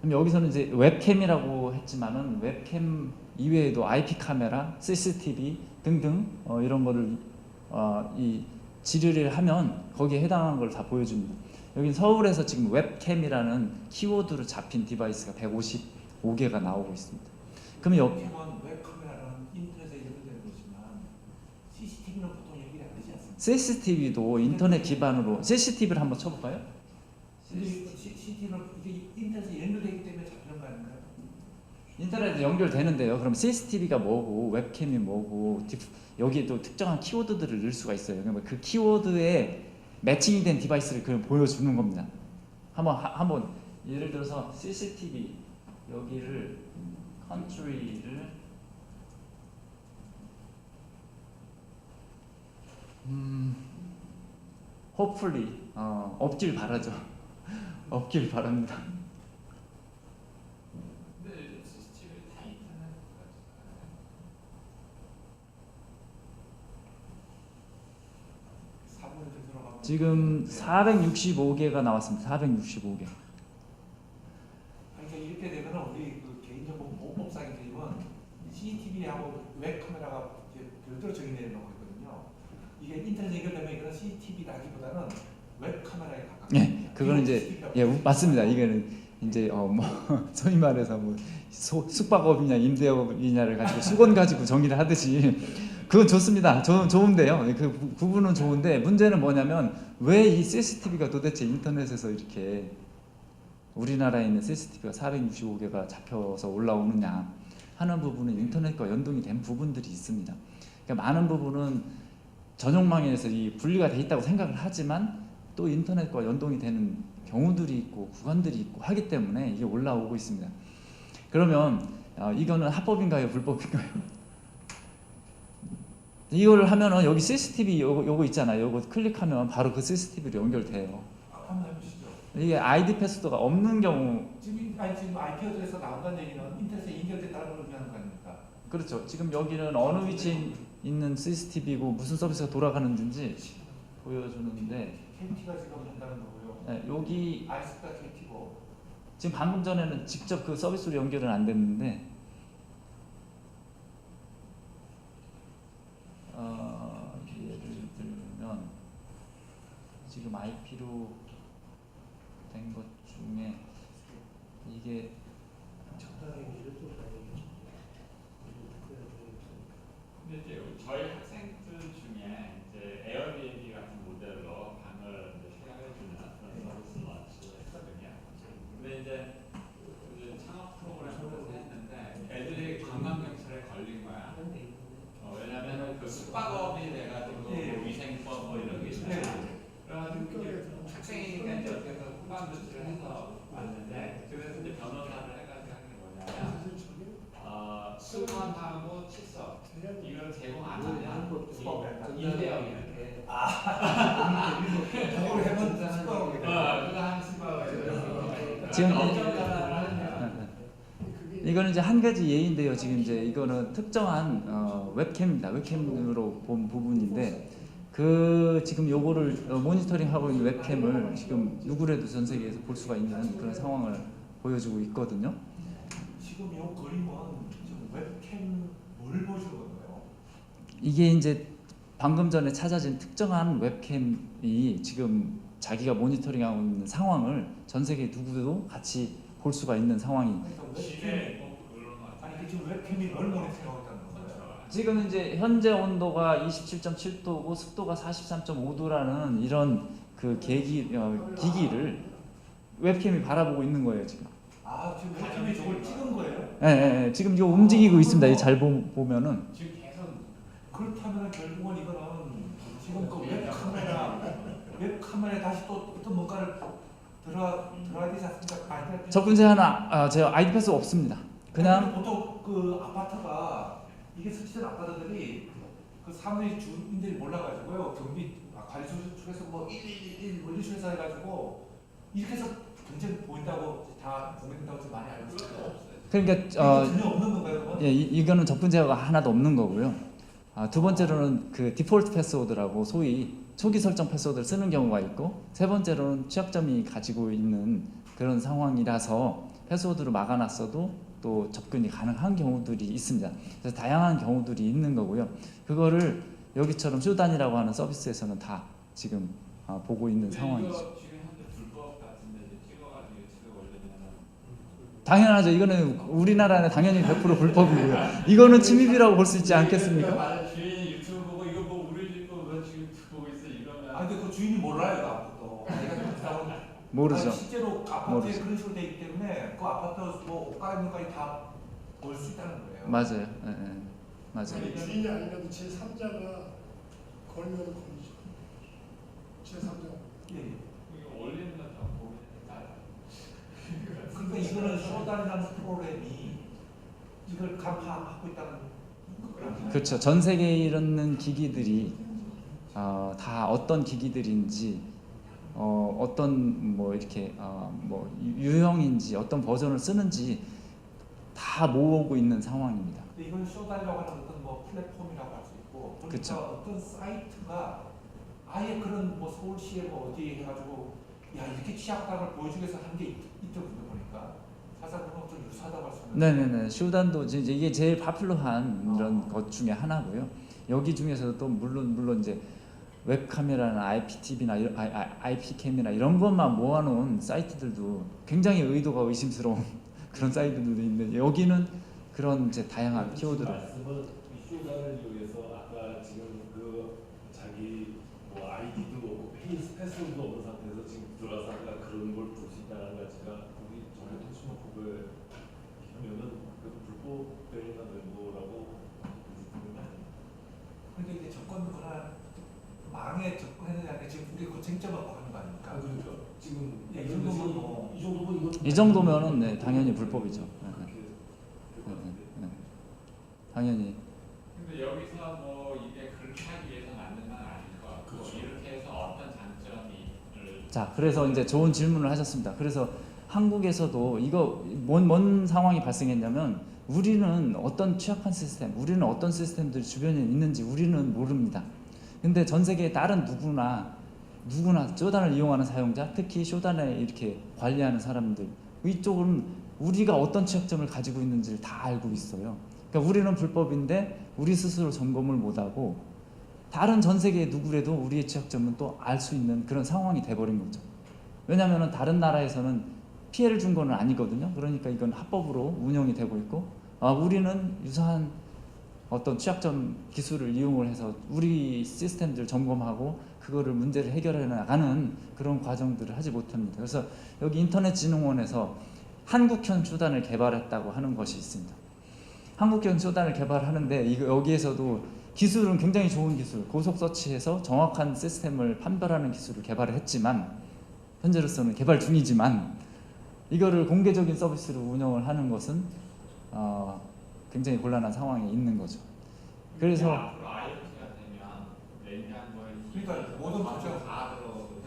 그럼 여기서는 이제 웹캠이라고 했지만은 웹캠 이외에도 IP 카메라, CCTV 등등 이런 거를 이 지르를 하면 거기에 해당하는 걸 다 보여줍니다. 여기 서울에서 지금 웹캠이라는 키워드로 잡힌 디바이스가 155개가 나오고 있습니다. 그럼 여기 웹카메라는 인터넷에 연결되는 거지만 CCTV는 보통 얘기를 안 하지 않습니까? CCTV도 인터넷 기반으로 CCTV를 한번 쳐볼까요? CCTV는 이게 인터넷에 연결되기 때문에 잡히는 거 아닌가요? 인터넷에 연결되는데요. 그럼 CCTV가 뭐고 웹캠이 뭐고 여기에 또 특정한 키워드들을 넣을 수가 있어요. 그러면 그 키워드에 매칭이 된 디바이스를 그냥 보여주는 겁니다. 한번 예를 들어서 CCTV 여기를 country를 hopefully 없길 바라죠. 없길 바랍니다. 근데 CCTV 다 인터넷 지금 465개가 나왔습니다. 465개. 그러니까 이렇게 되면 우리 그 개인정보 보호법상에 되면 CCTV하고 웹카메라가 별도로 정의되어 놓고 있거든요. 이게 인터넷 연결되면 이건 CCTV라기보다는 웹카메라에 가깝습니다. 네, 그거는 이제 맞습니다. 이거는 이제 뭐 소위 말해서 뭐 숙박업이냐 임대업이냐를 가지고 수건 가지고 정의를 하듯이 그건 좋습니다. 좋은데요. 그 부분은 좋은데 문제는 뭐냐면 왜 이 CCTV가 도대체 인터넷에서 이렇게 우리나라에 있는 CCTV가 465개가 잡혀서 올라오느냐 하는 부분은 인터넷과 연동이 된 부분들이 있습니다. 그러니까 많은 부분은 전용망에서 이 분리가 돼 있다고 생각을 하지만 또 인터넷과 연동이 되는 경우들이 있고 구간들이 있고 하기 때문에 이게 올라오고 있습니다. 그러면 이거는 합법인가요? 불법인가요? 이걸 하면은 여기 CCTV 요거 있잖아요. 요거 클릭하면 바로 그 CCTV로 연결돼요. 한번 해보시죠. 이게 아이디 패스워드가 없는 경우 지금 IP 어드레스가 나온다는 얘기는 인터넷에 연결됐다는 걸 의미하는 거 아닙니까? 그렇죠. 지금 여기는 어느 위치에 있는 CCTV고 무슨 서비스가 돌아가는지 보여주는데 KT가 지금 한다는 거고요. 네, 여기 아이스가 KT고 지금 방금 전에는 직접 그 서비스로 연결은 안 됐는데 예를 들면 지금 IP로 된 것 중에 이게 근데 이제 저희 학생들 중에 이제 에어비앤비 같은 모델로 방을 이제 시작해주는 그런 서비스 런치했거든요. 근데 이제 창업 프로그램을 했는데 애들이 관광경찰에 걸린 거야. 왜냐면 그 숙박업이 돼가지고 뭐 위생법 뭐 이런 게 있잖아요. 그래가지고 이제 학생이니까 이제 어떻게 해서 후반 조치를 해서 왔는데 그래서 이제 변호사를 해가지고 하는 게 뭐냐면 수건하고 칫솔 이걸 제공 안 하면 임대형이에요. 그걸 해본 숙박업이다. 그거 하는 숙박업이에요. 지금 이거는 이제 한 가지 예인데요. 지금 이제 이거는 특정한 웹캠입니다. 웹캠으로 본 부분인데 그 지금 요거를 모니터링하고 있는 웹캠을 지금 누구라도 전 세계에서 볼 수가 있는 그런 상황을 보여주고 있거든요. 지금 이 그림은 지금 웹캠 뭘 보여주는 건가요? 이게 이제 방금 전에 찾아진 특정한 웹캠이 지금 자기가 모니터링하고 있는 상황을 전 세계 누구도 같이 볼 수가 있는 상황이. 그러니까 집에 웹캠이 뭐 그런 거 같아요. 아니 지금 웹캠이 뭘 모니터링하고 있다는 거예요? 지금 이제 현재 온도가 27.7도고 습도가 43.5도라는 이런 그 기기를 웹캠이 바라보고 있는 거예요 지금. 아 지금 웹캠이 저걸 찍은 거예요? 예. 지금 이거 움직이고 있습니다. 이 잘 보면은. 지금 계속 그렇다면 결국은 이거는 지금 그 웹카메라에 다시 또 어떤 뭔가를 들어야 되지 않습니까? 아이패드. 접근제 하나 제 아이디 패스 없습니다. 그냥 보통 그 아파트가 이게 설치된 아파트들이 그 사무실 주민들이 몰라가지고요 경비 관리소에서 뭐 111 뭐 이런 해가지고 이렇게 해서 굉장히 보인다고 다 공개된다고 해서 많이 알고 있어요. 그러니까 전혀 없는 건가요? 그건? 예, 이거는 접근 제어가 하나도 없는 거고요. 두 번째로는 그 디폴트 패스워드라고 소위 초기 설정 패스워드를 쓰는 경우가 있고, 세 번째로는 취약점이 가지고 있는 그런 상황이라서 패스워드로 막아놨어도 또 접근이 가능한 경우들이 있습니다. 그래서 다양한 경우들이 있는 거고요. 그거를 여기처럼 쇼단이라고 하는 서비스에서는 다 지금 보고 있는 상황이죠. 이거 지금 현재 불법 같은데 이제 찍어가지고 유튜브에 올리면 당연하죠. 이거는 우리나라는 당연히 100% 불법이고요. 이거는 침입이라고 볼 수 있지 않겠습니까? 만약 주인이 유튜브 보고 이거 뭐 우리 집 거 왜 지금 보고 있어 이러면 아 근데 그 주인이 몰라요, 그 아파트도. 자기가 모르죠. 실제로 아파트에 모르죠. 그런 식으로 돼 있기 때문에 그 아파트 뭐 옷 갈아입는까지 다 볼 수 있다는 거예요. 맞아요. 맞아요. 아니, 주인이 아니라도 제3자가 걸면 걸리죠. 제3자. 예. 이거 올리는 건다 보면 다 그러니까 이거는 쇼단이라는 프로그램이 이걸 간파하고 있다는 거예요. 그렇죠. 전 세계에 있는 기기들이 다 어떤 기기들인지 어떤 뭐 이렇게 뭐 유형인지 어떤 버전을 쓰는지 다 모으고 있는 상황입니다. 근데 이걸 쇼단이라고 하는 어떤 뭐 플랫폼이라고 할 수 있고, 그러니까 그쵸. 어떤 사이트가 아예 그런 뭐 서울시에 뭐 어디 해가지고 야 이렇게 취약감을 보여주기 위해서 한 게 있더군요 보니까. 사실 그건 좀 유사하다고 할 수 있는. 네네네. 쇼단도 이제 이게 제일 파퓰러한 이런 것 중에 하나고요. 여기 중에서도 또 물론 이제 웹카메라나 IPTV나 IP캠이나 이런 것만 모아놓은 사이트들도 굉장히 의도가 의심스러운 그런 사이트들도 있는데, 여기는 그런 이제 다양한 키워드를. 말씀은 이 쇼단을 이용해서 아까 지금 그 자기 뭐 아이디도 없고 패스워드도 없는 상태에서 지금 들어가서 아까 그런 걸 볼 수 있다는 자체가 우리 전에 통신망법에 하면은 그 불법행위나 멤버라고 근데 이제 접근거나 망에 접근했느냐 아니냐 지금 우리 그 쟁점을 하는 거 아닙니까? 그러니까 지금 예, 이 정도면 뭐 이 정도면 이건 이 정도면은 네, 당연히 불법이죠. 그렇게 될것 같은데. 네. 당연히. 근데 여기서 뭐 이게 그렇게 하기 위해서 만든 건 아닐 것 같고 그렇죠. 이렇게 해서 어떤 장점이 자, 그래서 이제 좋은 질문을 하셨습니다. 그래서 한국에서도 이거 뭔 상황이 발생했냐면, 우리는 어떤 취약한 시스템, 우리는 어떤 시스템들이 주변에 있는지 우리는 모릅니다. 근데 전 세계 다른 누구나 쇼단을 이용하는 사용자, 특히 쇼단에 이렇게 관리하는 사람들, 이쪽은 우리가 어떤 취약점을 가지고 있는지를 다 알고 있어요. 그러니까 우리는 불법인데 우리 스스로 점검을 못하고 다른 전 세계 누구라도 우리의 취약점은 또 알 수 있는 그런 상황이 돼버린 거죠. 왜냐하면 다른 나라에서는 피해를 준 거는 아니거든요. 그러니까 이건 합법으로 운영이 되고 있고, 우리는 유사한 어떤 취약점 기술을 이용을 해서 우리 시스템들 점검하고 그거를 문제를 해결해 나가는 그런 과정들을 하지 못합니다. 그래서 여기 인터넷진흥원에서 한국형 쇼단을 개발했다고 하는 것이 있습니다. 한국형 쇼단을 개발하는데 여기에서도 기술은 굉장히 좋은 기술, 고속 서치해서 정확한 시스템을 판별하는 기술을 개발을 했지만, 현재로서는 개발 중이지만 이거를 공개적인 서비스로 운영을 하는 것은 굉장히 곤란한 상황에 있는 거죠. 그래서 앞으로 IoT가 되면 냉장고에 그러니까 모든 문제가 다 들어오고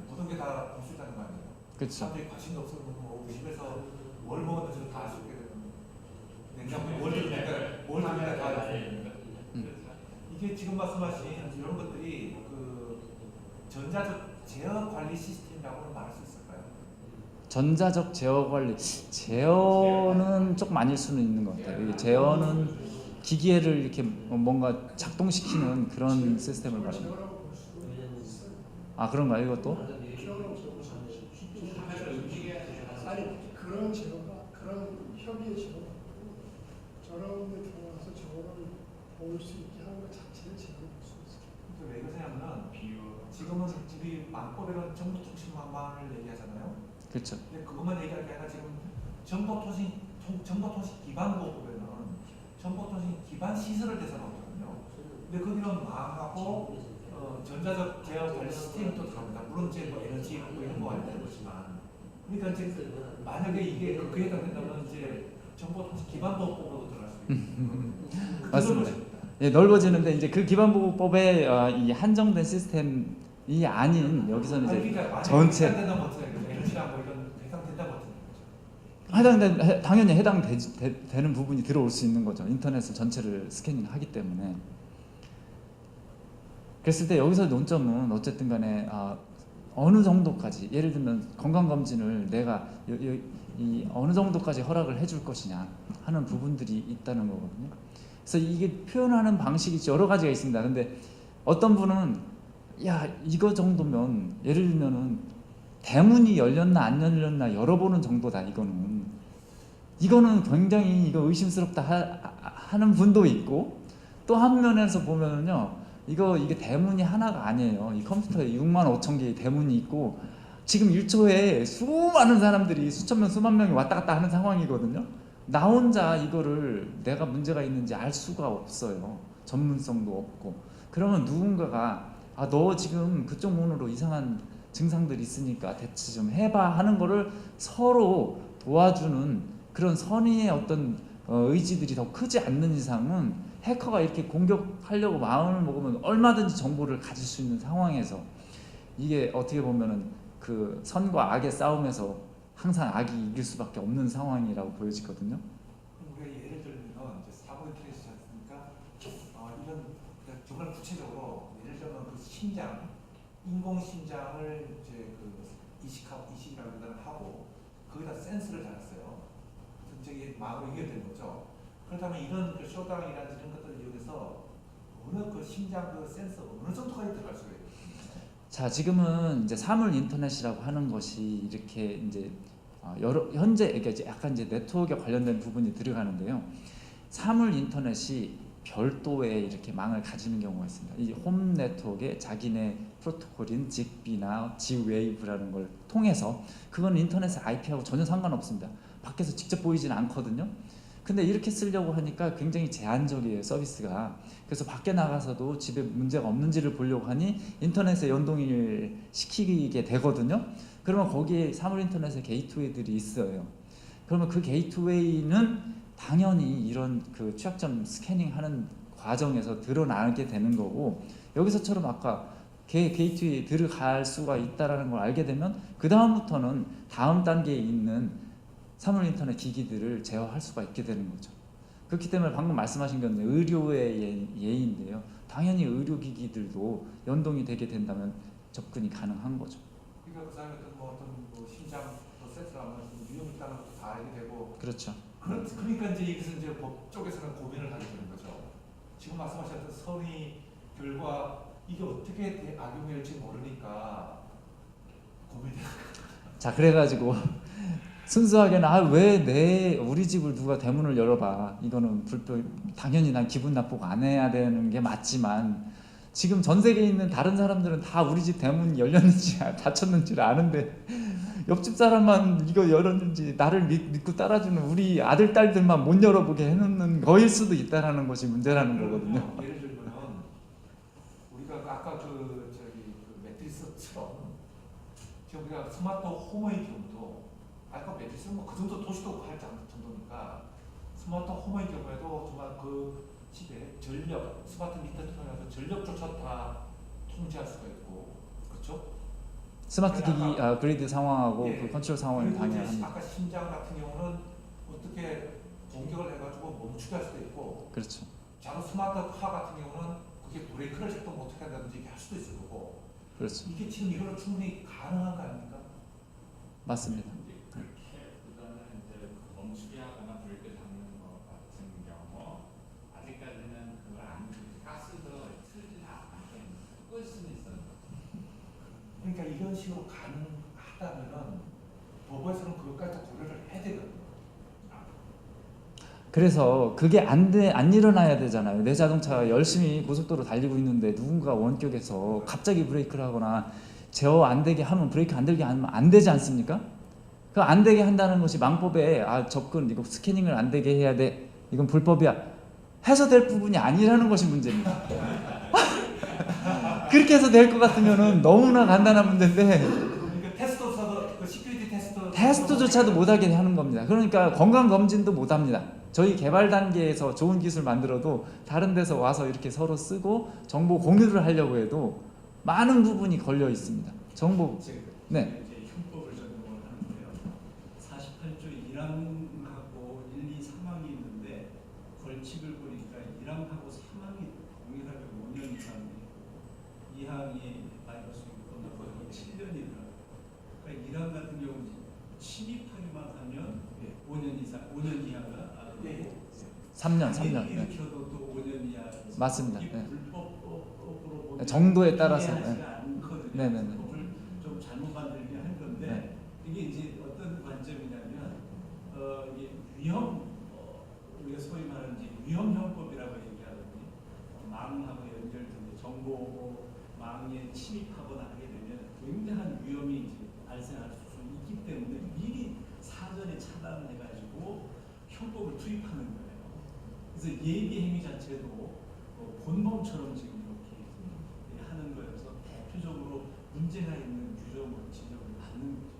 모든 게 다 볼 수 있다는 거 아니에요? 그렇죠. 사람들이 관심도 없어도 뭐 의심해서 뭘 먹었는지도 다 알 수 있게 되는. 냉장고에 뭘 들으니까 다 이게 지금 말씀하신 이런 것들이 그 전자적 제어 관리 시스템이라고는 말할 수 있을까요? 전자적 제어 관리, 제어는 조금 아닐 수는 있는 것 같아요. 이게 제어는 기계를 이렇게 뭔가 작동시키는 그런 시스템을 말합니다. 제어라고 볼 수도 있어요. 아 그런가요, 이것도? 제어라고 볼 수도 있어요. 카메라 움직여야 되잖아. 아니 그런 제어가 그런 협의의 제어가 아니고 저런 데 들어가서 저거를 볼 수 있게 하는 것 자체를 제어를 볼 수 있어요. 근데 왜 그러냐면은 비유. 지금은 우리 망법에는 정보통신망을 얘기하잖아요. 그렇죠. 근데 그것만 얘기할 게 아니라 지금 정보통신 기반보호법에는 정보통신 기반 시설을 대상하거든요. 근데 거기는 망하고 전자적 제어 관리 시스템도 들어갑니다. 물론 이제 뭐 에너지 뭐 이런 거 아니는 거지만, 그러니까 이제 만약에 이게 그에 해당된다면 이제 정보통신 기반보호법으로 들어갈 수 있는 맞습니다. 예, 넓어지는데 이제 그 기반보호법에 이 한정된 시스템이 아닌 여기서는 이제 전체 해당된다고 어떻게 에너지랑 뭐 이런 해당된다고 어떻게 당연히 해당되는 부분이 들어올 수 있는 거죠. 인터넷을 전체를 스캐닝하기 때문에. 그랬을 때 여기서 논점은 어쨌든 간에 어느 정도까지, 예를 들면 건강검진을 내가 이 어느 정도까지 허락을 해줄 것이냐 하는 부분들이 있다는 거거든요. 그래서 이게 표현하는 방식이 여러 가지가 있습니다. 근데 어떤 분은 야 이거 정도면 예를 들면은 대문이 열렸나 안 열렸나 열어보는 정도다. 이거는 굉장히 이거 의심스럽다 하는 분도 있고, 또 한 면에서 보면은요 이게 대문이 하나가 아니에요. 이 컴퓨터에 65,000개의 대문이 있고 지금 1초에 수많은 사람들이 수천 명 수만 명이 왔다 갔다 하는 상황이거든요. 나 혼자 이거를 내가 문제가 있는지 알 수가 없어요. 전문성도 없고. 그러면 누군가가 너 지금 그쪽 문으로 이상한 증상들이 있으니까 대체 좀 해봐 하는 거를 서로 도와주는 그런 선의의 어떤 의지들이 더 크지 않는 이상은 해커가 이렇게 공격하려고 마음을 먹으면 얼마든지 정보를 가질 수 있는 상황에서 이게 어떻게 보면은 그 선과 악의 싸움에서 항상 악이 이길 수밖에 없는 상황이라고 보여지거든요. 우리가 예를 들면 이제 사고의 케이스지 않습니까? 이런 정말 구체적으로 예를 들면 그 심장, 인공 심장을 이제 그 이식이라고 하고 거기다 센서를 달았어요. 저기 마음으로 연결된 거죠. 그렇다면 이런 그 쇼다운이라는 이런 것들을 이용해서 어느 그 심장 그 센서 어느 정도까지 들어갈 수가 있어요? 자, 지금은 이제 사물 인터넷이라고 하는 것이 이렇게 이제 현재 이게 약간 이제 네트워크에 관련된 부분이 들어가는데요. 사물 인터넷이 별도의 이렇게 망을 가지는 경우가 있습니다. 이 홈 네트워크에 자기네 프로토콜인 직비나 G웨이브라는 걸 통해서, 그건 인터넷의 IP하고 전혀 상관없습니다. 밖에서 직접 보이지는 않거든요. 근데 이렇게 쓰려고 하니까 굉장히 제한적이에요, 서비스가. 그래서 밖에 나가서도 집에 문제가 없는지를 보려고 하니 인터넷에 연동을 시키게 되거든요. 그러면 거기에 사물 인터넷의 게이트웨이들이 있어요. 그러면 그 게이트웨이는 당연히 이런 그 취약점 스캐닝하는 과정에서 드러나게 되는 거고, 여기서처럼 아까 게이트웨이에 들어갈 수가 있다는 걸 알게 되면 그 다음부터는 다음 단계에 있는 사물 인터넷 기기들을 제어할 수가 있게 되는 거죠. 그렇기 때문에 방금 말씀하신 건 의료의 예인데요. 당연히 의료기기들도 연동이 되게 된다면 접근이 가능한 거죠. 그러니까 그 사람이 어떤 심장 센서라면 위험 있다는 것도 다 알게 되고. 그렇죠. 그러니까 이제 이것은 이제 법 쪽에서는 고민을 하게 되는 거죠. 지금 말씀하셨던 선의 결과 이게 어떻게 악용될지 모르니까 고민이. 자, 그래가지고 순수하게는 왜 우리 집을 누가 대문을 열어봐, 이거는 당연히 난 기분 나쁘고 안 해야 되는 게 맞지만, 지금 전 세계에 있는 다른 사람들은 다 우리 집 대문이 열렸는지 닫혔는지를 아는데 옆집 사람만 이거 열었는지 나를 믿고 따라주는 우리 아들 딸들만 못 열어보게 해놓는 거일 수도 있다라는 것이 문제라는 거거든요. 예를 들면 우리가 아까 그 매트리스처럼 지금 우리가 스마트 홈의 경우도 아까 매트리스는 그 정도 도시도 할 정도니까 스마트 홈의 경우에도 정말 그 집에 전력 스마트 미터를 통해서 전력조차 다 통제할 수가 있고, 그렇죠? 스마트 기기 그리드 상황하고 예, 그 컨트롤 상황을 그리고 이제 방해합니다. 아까 심장 같은 경우는 어떻게 공격을 해가지고 멈추게 할 수도 있고, 그렇죠. 자동 스마트 카 같은 경우는 그게 브레이크를 작동 못하게 한다든지 이렇게 할 수도 있을 거고, 그렇죠. 이게 지금 이걸로 충분히 가능한 거 아닙니까? 맞습니다. 이제 그렇게 보다는 이제 멈추게 하거나 브레이크 잡는 것 같은 경우 아직까지는 그걸 안 가스도 틀지 않게 끌 수는 있었는데. 그러니까 이런 식으로 가능하다면은 법에서는 그것까지 다 고려를 해야 되거든요. 그래서 그게 안 일어나야 되잖아요. 내 자동차가 열심히 고속도로 달리고 있는데 누군가 원격에서 갑자기 브레이크를 하거나 제어 안 되게 하면, 브레이크 안 되게 하면 안 되지 않습니까? 그 안 되게 한다는 것이 망법에 접근, 이거 스캐닝을 안 되게 해야 돼, 이건 불법이야 해서 될 부분이 아니라는 것이 문제입니다. 그렇게 해서 될 것 같으면은 너무나 간단한 문제인데 그러니까 테스트조차도 그 시큐리티 테스트조차도 못하게 하는 겁니다. 그러니까 건강검진도 못합니다. 저희 개발 단계에서 좋은 기술 만들어도 다른 데서 와서 이렇게 서로 쓰고 정보 공유를 하려고 해도 많은 부분이 걸려 있습니다. 정보. 네. 이제 형법을 적용을 하는데요. 48조 1항하고 1, 2, 3항이 있는데 벌칙을 보니까 1항하고 3항이 동일하게 5년 이상이고 2항이 마이너스 6%, 7년이더라고요. 그러니까 1항 같은 경우는 침입하기만 하면 5년 이상, 5년 이하가 3년. 네. 일으켜도 또 5년 이하. 맞습니다. 이게 네. 불법으로 보면 정도에 따라서. 이해하지가 않거든요. 네네네. 법을 좀 잘못 만들게 한 건데 네. 이게 이제 어떤 관점이냐면 이게 위험 우리가 소위 말하는 이제 위험형법이라고 얘기하거든요. 망하고 연결된 정보 망에 침입하거나 하게 되면 굉장한 위험이 이제 발생할 수 있기 때문에 미리 사전에 차단을 해가지고 형법을 투입하는 거예요. 그래서 예비 행위 자체도 본범처럼 지금 이렇게 하는 거여서 대표적으로 문제가 있는 규정으로 지적을 받는 거죠.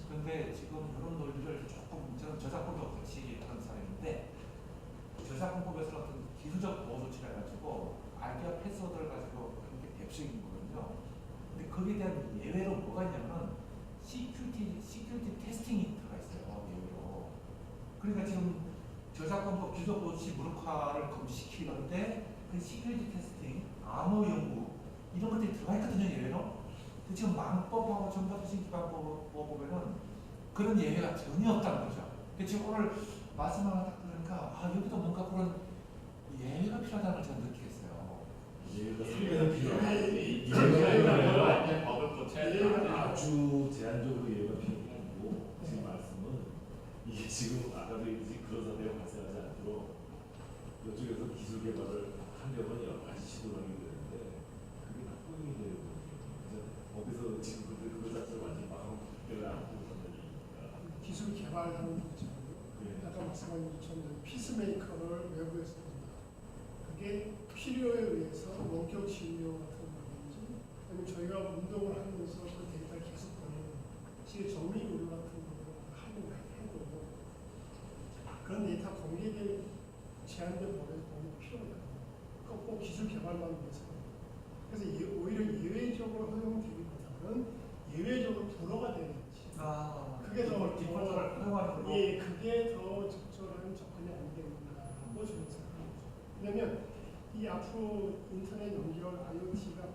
그런데 지금 이런 논리를 조금 저는 저작권도 같이 하는 사람인데 저작권법에서 어떤 기술적 보호 조치를 해가지고 아이디어 패스워드를 가지고 그런 게 대표적인 거거든요. 근데 거기에 대한 예외로 뭐가 있냐면 시큐리티 테스팅이 들어가 있어요. 예외로. 그러니까 지금 저작권법 기술 보호 조치 무력화를 금지시키는데 그 시큐리티 테스팅, 암호 연구 이런 것들이 들어가 있거든요. 예외로. 근데 지금 망법하고 정보통신기반법 보면은 그런 예외가 전혀 없다는 거죠. 지금 오늘 말씀을 하나 딱 들으니까 여기도 뭔가 그런 예외가 필요하다는 걸 저는 느끼겠어요. 얘가 상당히 이제는 완전 법을 고쳐야 돼. 아주 제한적으로 얘가 필요하고 지금 말씀은 이게 지금 아까도 얘기했듯이 그런 사태가 발생하지 않도록 이쪽에서 기술 개발을 하려면 여러 가지 시도를 하게 되는데 그게 다 포용이 되는 거죠. 거기서 지금 그거 자체를 완전히 막아놓기를 않고 있는 거니까. 기술 개발하는 거죠. 아까 말씀하신 것처럼 피스메이커를 외부에서 든다. 그게 필요에 의해서 원격 진료 같은 거라든지 아니면 저희가 운동을 하면서 그 데이터를 계속 보내는 실 정밀 의료 같은 거를 하려고 해도 그런 데이터 공개될 제한된 법에서 공개 필요가 있거든요. 꼭 기술 개발만 위해서. 그래서 오히려 예외적으로 허용되기보다는 예외적으로 불허가 되는 거지. 그게 더 디폴트를 활용하는 걸로. 예, 그게 더 적절한 접근이 아니겠는가라고 저는 생각합니다. 왜냐하면 이 앞으로 인터넷 연결 IoT가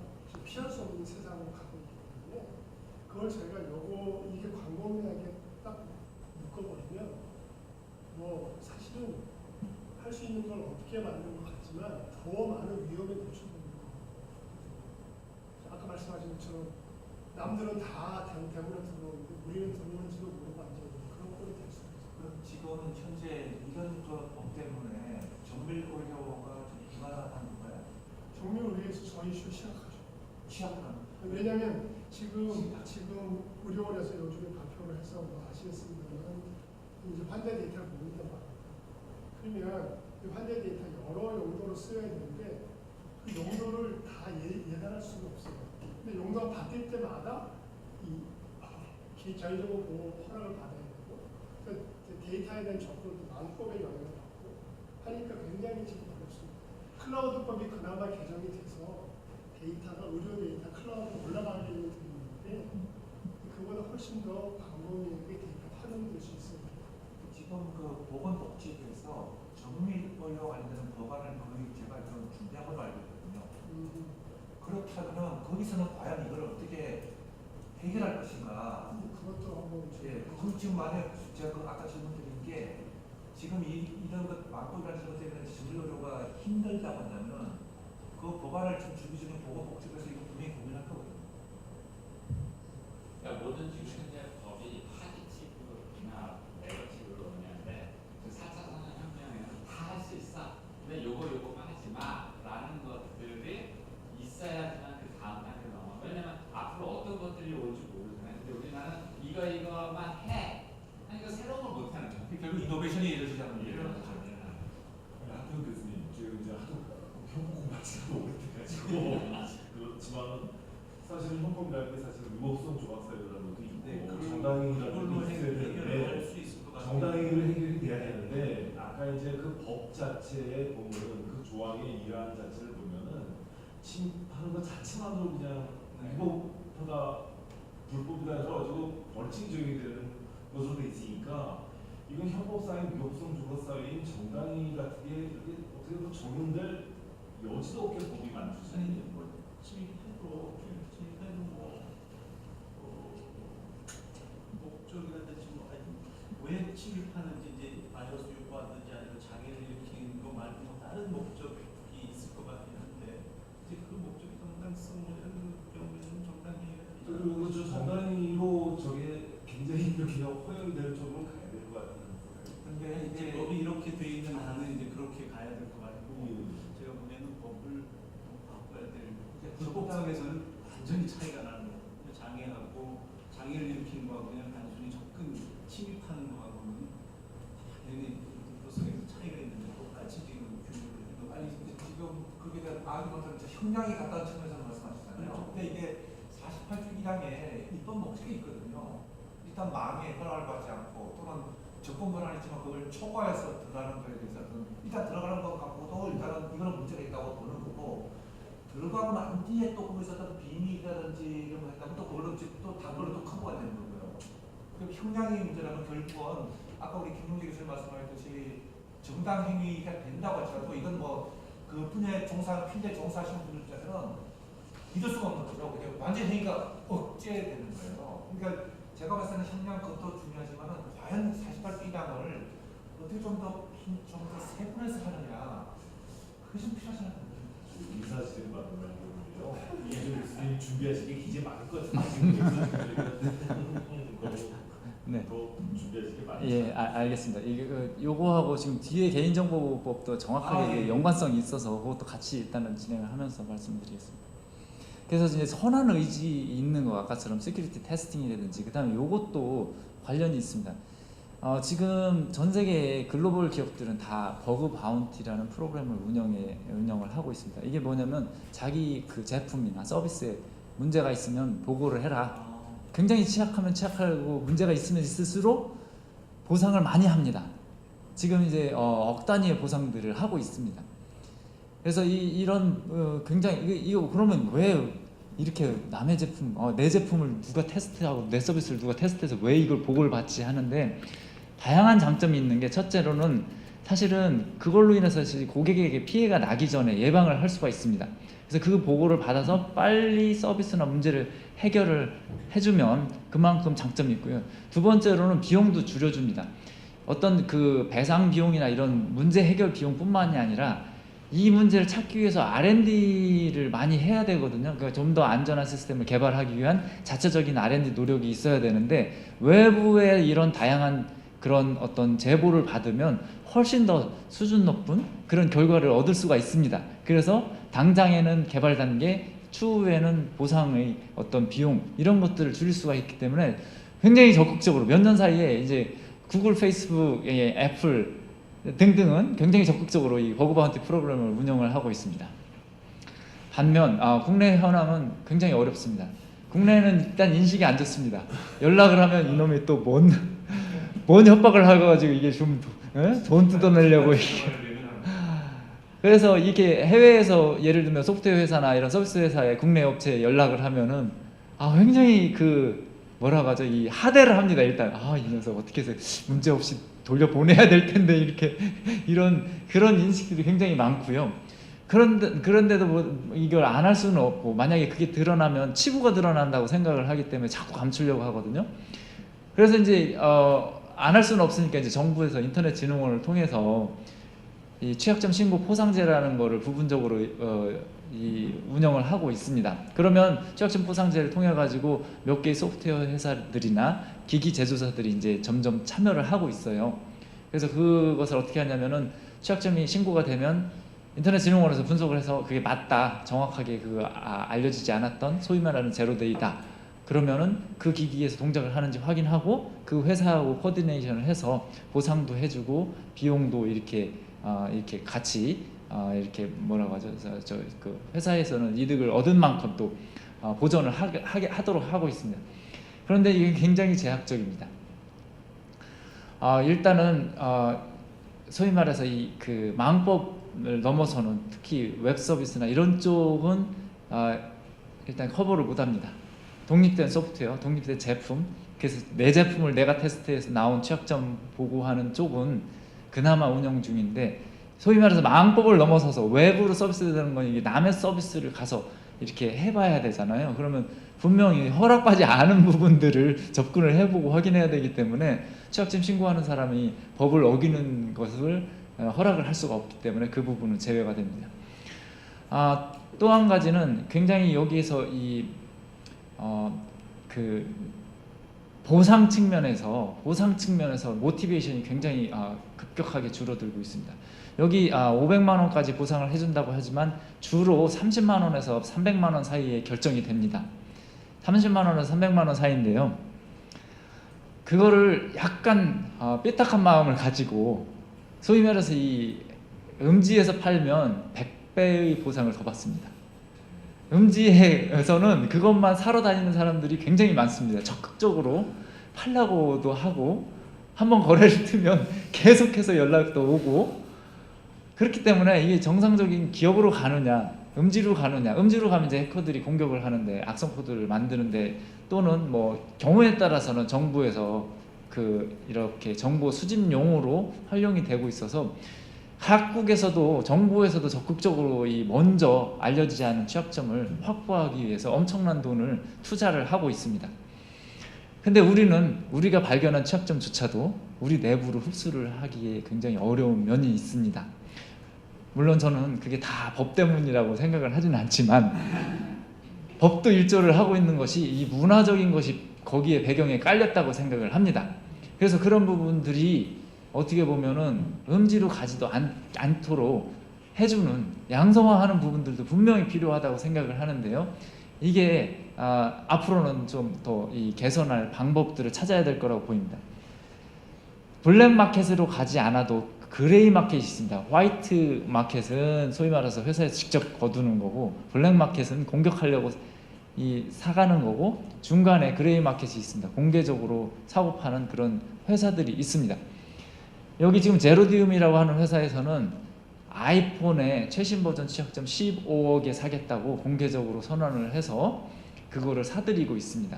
피할 수 없는 세상으로 가고 있기 때문에 그걸 저희가 이게 광범위하게 딱 묶어버리면 뭐 사실은 할 수 있는 걸 어떻게 만든 것 같지만 더 많은 위험에 노출되는 거예요. 아까 말씀하신 것처럼 남들은 다 대문에 들어오는데 우리는 들어오는지도 모르고 앉아있는 그런 꼴이 될 수 있어요. 그럼 지금은 현재 이런 법 때문에 정밀 의료가 좀 불가능한 건가요? 정밀 의료에서 저희 이슈 시작하죠. 취약한. 왜냐하면 지금 의료원에서 요즘에 발표를 해서 뭐 아시겠습니다만 이제 환자 데이터를 모은단 말이에요. 그러면 이 환자 데이터 여러 용도로 쓰여야 되는데 그 용도를 다 예단할 수는 없어요. 근데 용도가 바뀔 때마다 자유적으로 보호 허락을 받아야 되고 그러니까 데이터에 대한 접근도 망법에 영향을 받고 하니까 굉장히 지금 어렵습니다. 클라우드법이 그나마 개정이 돼서 데이터가 의료 데이터 클라우드에 올라가려고 되어 있는데 그보다 훨씬 더 광범위하게 데이터 활용될 수 있습니다. 지금 그 그 보건복지부에서 정밀의료 관련된 법안을 거의 제가 좀 준비한 걸로 알고 있거든요. 그렇다면 거기서는 과연 이걸 어떻게 해결할 것인가? 그것도 한번 예, 그 지금 만약 제가 그 아까 질문드린 게 지금 이런 것 많고 이런 것 때문에 정밀의료가 힘들다고 한다면 그 법안을 지금 준비 중인 보건복지부에서 이거 분명히 고민할 거거든요. 그러니까 뭐든지 현재 법이 파지티브나 네거티브로 오는데 그 4차 산업혁명에는 다 할 수 있어. 근데 요거만 하지 마라는 것들이 있어야지만 그 다음 단계 넘어. 왜냐면 앞으로 어떤 것들이 올지 모르잖아요. 근데 우리나라는 이거만 해. 아니 이거 새로운 걸 못 하는 거야. 결국 이노베이션이 이루어지지 않는 이런 거죠. 거죠. 학교 교수님, 제가 이제 하도 현법 공부하지가 오래돼가지고 그렇지만 사실은 현법이라는 게 사실 의법성 조각사유라는 것도 있고 네, 정당행위라는 그걸로 것도 있어야 해결을 되는데 할수 있을 것 같아요. 정당행위로 해결이 돼야 되는데 아까 이제 그 법 자체에 보면은 그 조항의 일환 자체를 보면은 침입하는 것 자체만으로 그냥 네. 위법하다 불법이다 해가지고 벌칙 적용이 되는 것으로 돼 있으니까 이건 형법상의 위법성 조각사유인 정당행위 같은 게 이렇게 어떻게 보면 적용될 여지도 없게 법이 만들어져 아니 있는 뭐 침입해도 목적이라든지 뭐 아니 왜 침입하는지 이제 바이러스 유포하든지 아니면 장애를 일으키는 거 말고 뭐 다른 목적이 있을 것 같긴 한데 이제 그 목적이 정당성이라는 경우에는 정당행위가 그리고 저 정당행위로 저게 굉장히 이렇게 허용이 될 쪽으로 가야 될 것 같은 생각이 근데 이제 이제 법이 이렇게 돼 있는 한은 이제 그렇게 가야 될 것 같고 제가 보기에는 법을 좀 바꿔야 될 불법성에서는 완전히 차이가 나는 거예요. 장애하고 장애를 일으키는 거하고 그냥 단순히 접근 침입하는 거하고는 당연히 불법성에서 차이가 있는데 똑같이 지금 규율을 해도 아니 지금 그게 대한 아기만들은 형량이 같다는 측면에서 말씀하시잖아요. 근데 이게 48조 1항에 입법 목적이 있거든요. 일단 망에 허락을 받지 않고 또는 접근 권한이 있지만 그걸 초과해서 들어가는 거에 대해서는 일단 들어가는 것 갖고도 일단은 이거는 문제가 있다고 보는 거고 들어가고 난 뒤에 또 거기서 어떤 비밀이라든지 이런 거 했다면 또 그걸로 또 다른 또 커버가 되는 거고요. 그럼 형량이 문제라면 결국은 아까 우리 김용재 교수님 말씀하셨듯이 정당 행위가 된다고 하더라도 이건 뭐 그 분야에 필대 종사하시는 분들 입장에서는 믿을 수가 없는 거죠. 그냥 완전 행위가 억제되는 거예요. 그러니까 제가 봤을 때는 형량 그것도 중요하지만은 과연 48조 1항을 어떻게 좀 더 세분해서 하느냐 그게 좀 필요하지 않나요? 인사실을 받는 거고요. 이게 좀 준비하시기 기재 많을 것 같아요. 지금 네. 더 준비하시기 많이. 예, 알겠습니다. 이게 요거하고 지금 뒤에 개인정보법도 정확하게 연관성이 있어서 그것도 같이 일단은 진행을 하면서 말씀드리겠습니다. 그래서 이제 선한 의지 있는 거 아까처럼 시큐리티 테스팅이라든지 그다음에 요것도 관련이 있습니다. 지금 전 세계 글로벌 기업들은 다 버그 바운티라는 프로그램을 운영을 하고 있습니다. 이게 뭐냐면 자기 그 제품이나 서비스에 문제가 있으면 보고를 해라. 굉장히 취약하면 취약하고 문제가 있으면 있을수록 보상을 많이 합니다. 지금 이제 억 단위의 보상들을 하고 있습니다. 그래서 이런 굉장히 이거 그러면 왜 이렇게 남의 제품, 내 제품을 누가 테스트하고 내 서비스를 누가 테스트해서 왜 이걸 보고를 받지 하는데 다양한 장점이 있는 게 첫째로는 사실은 그걸로 인해서 고객에게 피해가 나기 전에 예방을 할 수가 있습니다. 그래서 그 보고를 받아서 빨리 서비스나 문제를 해결을 해주면 그만큼 장점이 있고요. 두 번째로는 비용도 줄여줍니다. 어떤 그 배상 비용이나 이런 문제 해결 비용뿐만이 아니라 이 문제를 찾기 위해서 R&D를 많이 해야 되거든요. 그러니까 좀 더 안전한 시스템을 개발하기 위한 자체적인 R&D 노력이 있어야 되는데 외부의 이런 다양한 그런 어떤 제보를 받으면 훨씬 더 수준 높은 그런 결과를 얻을 수가 있습니다. 그래서 당장에는 개발 단계, 추후에는 보상의 어떤 비용 이런 것들을 줄일 수가 있기 때문에 굉장히 적극적으로 몇 년 사이에 이제 구글, 페이스북, 애플 등등은 굉장히 적극적으로 이 버그 바운티 프로그램을 운영을 하고 있습니다. 반면 국내 현황은 굉장히 어렵습니다. 국내는 일단 인식이 안 좋습니다. 연락을 하면 이놈이 또 뭔 협박을 하가지고 이게 좀 돈 뜯어내려고 그래서 이게 해외에서 예를 들면 소프트웨어 회사나 이런 서비스 회사에 국내 업체에 연락을 하면은 굉장히 뭐라고 하죠? 이 하대를 합니다. 일단 이 녀석 어떻게 해서 문제 없이 돌려보내야 될 텐데 이렇게 그런 인식들이 굉장히 많고요. 그런데도 뭐 이걸 안 할 수는 없고, 만약에 그게 드러나면 치부가 드러난다고 생각을 하기 때문에 자꾸 감추려고 하거든요. 그래서 이제 안 할 수는 없으니까 이제 정부에서 인터넷진흥원을 통해서 이 취약점 신고 포상제라는 거를 부분적으로 이 운영을 하고 있습니다. 그러면 취약점 포상제를 통해 가지고 몇 개의 소프트웨어 회사들이나 기기 제조사들이 이제 점점 참여를 하고 있어요. 그래서 그것을 어떻게 하냐면은 취약점이 신고가 되면 인터넷진흥원에서 분석을 해서 그게 맞다, 정확하게 알려지지 않았던 소위 말하는 제로데이다, 그러면은 그 기기에서 동작을 하는지 확인하고 그 회사하고 코디네이션을 해서 보상도 해주고 비용도 이렇게 같이 이렇게 뭐라고 하죠? 그 회사에서는 이득을 얻은 만큼 또 보전을 하도록 하고 있습니다. 그런데 이게 굉장히 제약적입니다. 일단은 소위 말해서 그 망법을 넘어서는 특히 웹 서비스나 이런 쪽은 일단 커버를 못합니다. 독립된 소프트웨어, 독립된 제품, 그래서 내 제품을 내가 테스트해서 나온 취약점 보고하는 쪽은 그나마 운영 중인데, 소위 말해서 망법을 넘어서서 외부로 서비스되는 건 이게 남의 서비스를 가서 이렇게 해봐야 되잖아요. 그러면 분명히 허락받지 않은 부분들을 접근을 해보고 확인해야 되기 때문에 취약점 신고하는 사람이 법을 어기는 것을 허락을 할 수가 없기 때문에 그 부분은 제외가 됩니다. 또 한 가지는 굉장히 여기에서 그 보상 측면에서 모티베이션이 굉장히 급격하게 줄어들고 있습니다. 여기 500만 원까지 보상을 해준다고 하지만 주로 30만 원에서 300만 원 사이에 결정이 됩니다. 30만 원에서 300만 원 사이인데요. 그거를 약간 삐딱한 마음을 가지고 소위 말해서 이 음지에서 팔면 100배의 보상을 더 받습니다. 음지에서는 그것만 사러 다니는 사람들이 굉장히 많습니다. 적극적으로 팔라고도 하고, 한번 거래를 트면 계속해서 연락도 오고, 그렇기 때문에 이게 정상적인 기업으로 가느냐, 음지로 가느냐, 음지로 가면 이제 해커들이 공격을 하는데, 악성 코드를 만드는데, 또는 뭐 경우에 따라서는 정부에서 이렇게 정보 수집용으로 활용이 되고 있어서 각국에서도 정부에서도 적극적으로 먼저 알려지지 않은 취약점을 확보하기 위해서 엄청난 돈을 투자를 하고 있습니다. 근데 우리가 발견한 취약점조차도 우리 내부로 흡수를 하기에 굉장히 어려운 면이 있습니다. 물론 저는 그게 다 법 때문이라고 생각을 하지는 않지만, 법도 일조를 하고 있는 것이 이 문화적인 것이 거기에 배경에 깔렸다고 생각을 합니다. 그래서 그런 부분들이 어떻게 보면은 음지로 가지도 않도록 해주는, 양성화하는 부분들도 분명히 필요하다고 생각을 하는데요. 이게 앞으로는 좀 더 개선할 방법들을 찾아야 될 거라고 보입니다. 블랙마켓으로 가지 않아도 그레이 마켓이 있습니다. 화이트 마켓은 소위 말해서 회사에서 직접 거두는 거고, 블랙마켓은 공격하려고 사가는 거고, 중간에 그레이 마켓이 있습니다. 공개적으로 사고 파는 그런 회사들이 있습니다. 여기 지금 제로디움이라고 하는 회사에서는 아이폰의 최신 버전 취약점 15억에 사겠다고 공개적으로 선언을 해서 그거를 사들이고 있습니다.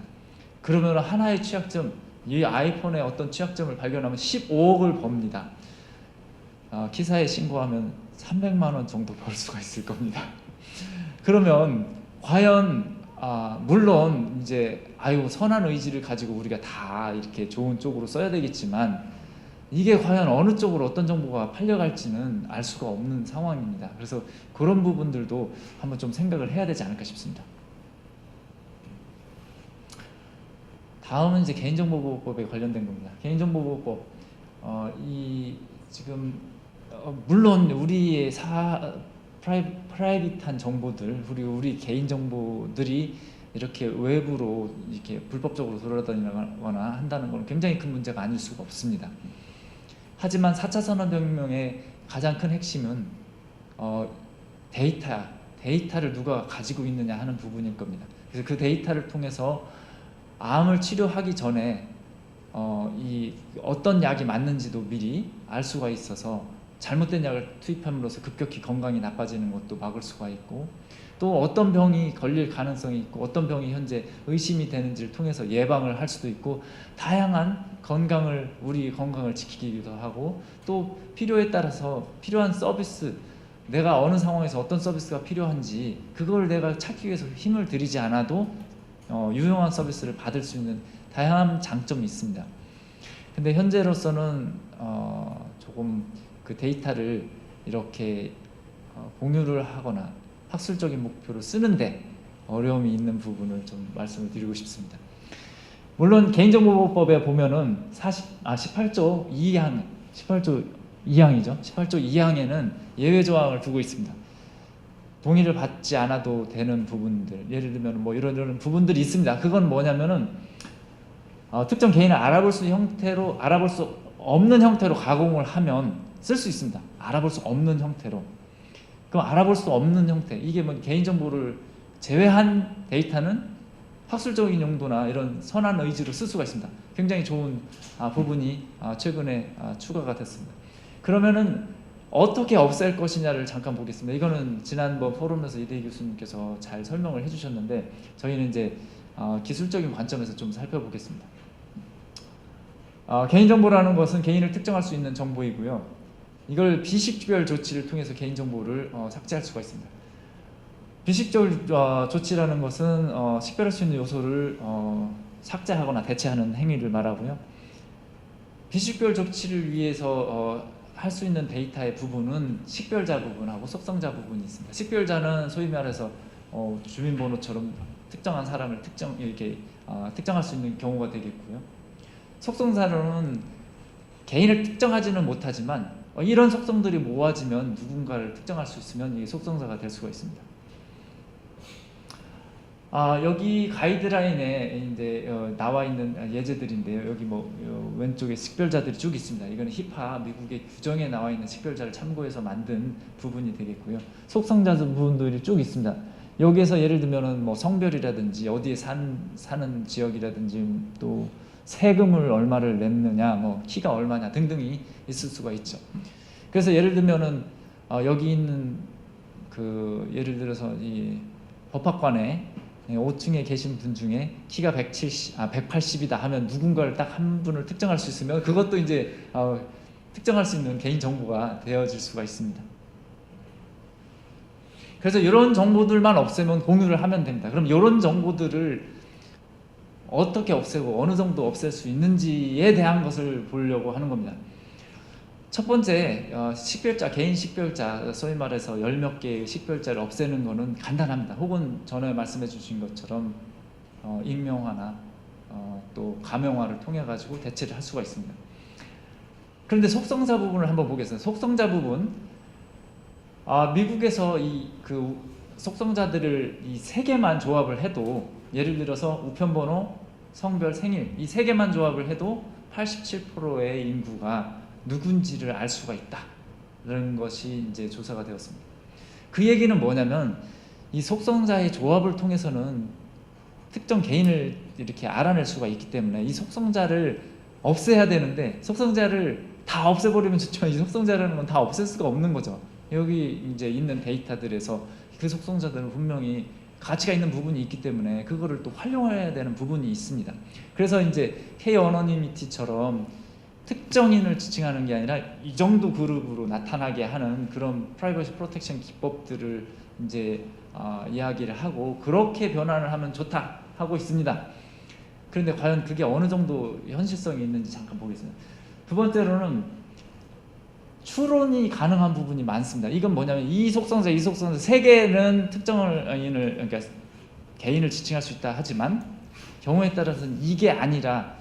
그러면 하나의 취약점, 이 아이폰의 어떤 취약점을 발견하면 15억을 법니다. 기사에 신고하면 300만 원 정도 벌 수가 있을 겁니다. 그러면 과연 물론 이제 선한 의지를 가지고 우리가 다 이렇게 좋은 쪽으로 써야 되겠지만, 이게 과연 어느 쪽으로 어떤 정보가 팔려갈지는 알 수가 없는 상황입니다. 그래서 그런 부분들도 한번 좀 생각을 해야 되지 않을까 싶습니다. 다음은 이제 개인정보보호법에 관련된 겁니다. 개인정보보호법, 지금 물론 우리의 프라이빗한 정보들, 우리 개인 정보들이 이렇게 외부로 이렇게 불법적으로 돌아다니거나 한다는 건 굉장히 큰 문제가 아닐 수가 없습니다. 하지만 4차 산업혁명의 가장 큰 핵심은 데이터를 누가 가지고 있느냐 하는 부분일 겁니다. 그래서 그 데이터를 통해서 암을 치료하기 전에 어떤 약이 맞는지도 미리 알 수가 있어서 잘못된 약을 투입함으로써 급격히 건강이 나빠지는 것도 막을 수가 있고, 또 어떤 병이 걸릴 가능성이 있고 어떤 병이 현재 의심이 되는지를 통해서 예방을 할 수도 있고 다양한 우리 건강을 지키기도 하고 또 필요에 따라서 필요한 서비스 내가 어느 상황에서 어떤 서비스가 필요한지 그걸 내가 찾기 위해서 힘을 들이지 않아도 유용한 서비스를 받을 수 있는 다양한 장점이 있습니다. 근데 현재로서는 조금 그 데이터를 이렇게 공유를 하거나 학술적인 목표로 쓰는데 어려움이 있는 부분을 좀 말씀을 드리고 싶습니다. 물론 개인정보보호법에 보면은 18조 2항이죠. 18조 2항에는 예외 조항을 두고 있습니다. 동의를 받지 않아도 되는 부분들, 예를 들면 뭐 이런 부분들이 있습니다. 그건 뭐냐면은 특정 개인을 알아볼 수 없는 형태로 가공을 하면 쓸 수 있습니다. 알아볼 수 없는 형태로. 그럼 알아볼 수 없는 형태, 이게 뭐 개인정보를 제외한 데이터는 학술적인 용도나 이런 선한 의지로 쓸 수가 있습니다. 굉장히 좋은 부분이 최근에 추가가 됐습니다. 그러면은 어떻게 없앨 것이냐를 잠깐 보겠습니다. 이거는 지난번 포럼에서 이대희 교수님께서 잘 설명을 해주셨는데 저희는 이제 기술적인 관점에서 좀 살펴보겠습니다. 개인정보라는 것은 개인을 특정할 수 있는 정보이고요. 이걸 비식별 조치를 통해서 개인정보를 삭제할 수가 있습니다. 비식별 조치라는 것은 식별할 수 있는 요소를 삭제하거나 대체하는 행위를 말하고요. 비식별 조치를 위해서 할 수 있는 데이터의 부분은 식별자 부분하고 속성자 부분이 있습니다. 식별자는 소위 말해서 주민번호처럼 특정한 사람을 특정할 수 있는 경우가 되겠고요. 속성자로는 개인을 특정하지는 못하지만 이런 속성들이 모아지면 누군가를 특정할 수 있으면 이게 속성자가 될 수가 있습니다. 여기 가이드라인에 이제 나와 있는 예제들인데요. 여기 왼쪽에 식별자들이 쭉 있습니다. 이거는 히파 미국의 규정에 나와 있는 식별자를 참고해서 만든 부분이 되겠고요. 속성자 부분들이 쭉 있습니다. 여기에서 예를 들면은 뭐 성별이라든지 어디에 사는 지역이라든지 또 세금을 얼마를 냈느냐, 뭐 키가 얼마냐 등등이 있을 수가 있죠. 그래서 예를 들면은 여기 있는 예를 들어서 이 법학관에 5층에 계신 분 중에 키가 180이다 하면 누군가를 딱 한 분을 특정할 수 있으면 그것도 이제 특정할 수 있는 개인 정보가 되어질 수가 있습니다. 그래서 이런 정보들만 없애면 공유를 하면 됩니다. 그럼 이런 정보들을 어떻게 없애고 어느 정도 없앨 수 있는지에 대한 것을 보려고 하는 겁니다. 첫 번째, 식별자, 개인 식별자, 소위 말해서 열 몇 개의 식별자를 없애는 것은 간단합니다. 혹은 전에 말씀해 주신 것처럼 익명화나 또 가명화를 통해 가지고 대체를 할 수가 있습니다. 그런데 속성자 부분을 한번 보겠습니다. 속성자 부분, 미국에서 그 속성자들을 이 세 개만 조합을 해도, 예를 들어서 우편번호, 성별, 생일 이 세 개만 조합을 해도 87%의 인구가 누군지를 알 수가 있다라는 것이 이제 조사가 되었습니다. 그 얘기는 뭐냐면 이 속성자의 조합을 통해서는 특정 개인을 이렇게 알아낼 수가 있기 때문에 이 속성자를 없애야 되는데, 속성자를 다 없애버리면 좋죠. 이 속성자라는 건 다 없앨 수가 없는 거죠. 여기 이제 있는 데이터들에서 그 속성자들은 분명히 가치가 있는 부분이 있기 때문에 그거를 또 활용해야 되는 부분이 있습니다. 그래서 이제 K-어너니미티처럼 특정인을 지칭하는 게 아니라 이 정도 그룹으로 나타나게 하는 그런 프라이버시 프로텍션 기법들을 이제 이야기를 하고 그렇게 변환을 하면 좋다 하고 있습니다. 그런데 과연 그게 어느 정도 현실성이 있는지 잠깐 보겠습니다. 두 번째로는 추론이 가능한 부분이 많습니다. 이건 뭐냐면 이 속성자 세 개는 특정인을, 그러니까 개인을 지칭할 수 있다 하지만 경우에 따라서는 이게 아니라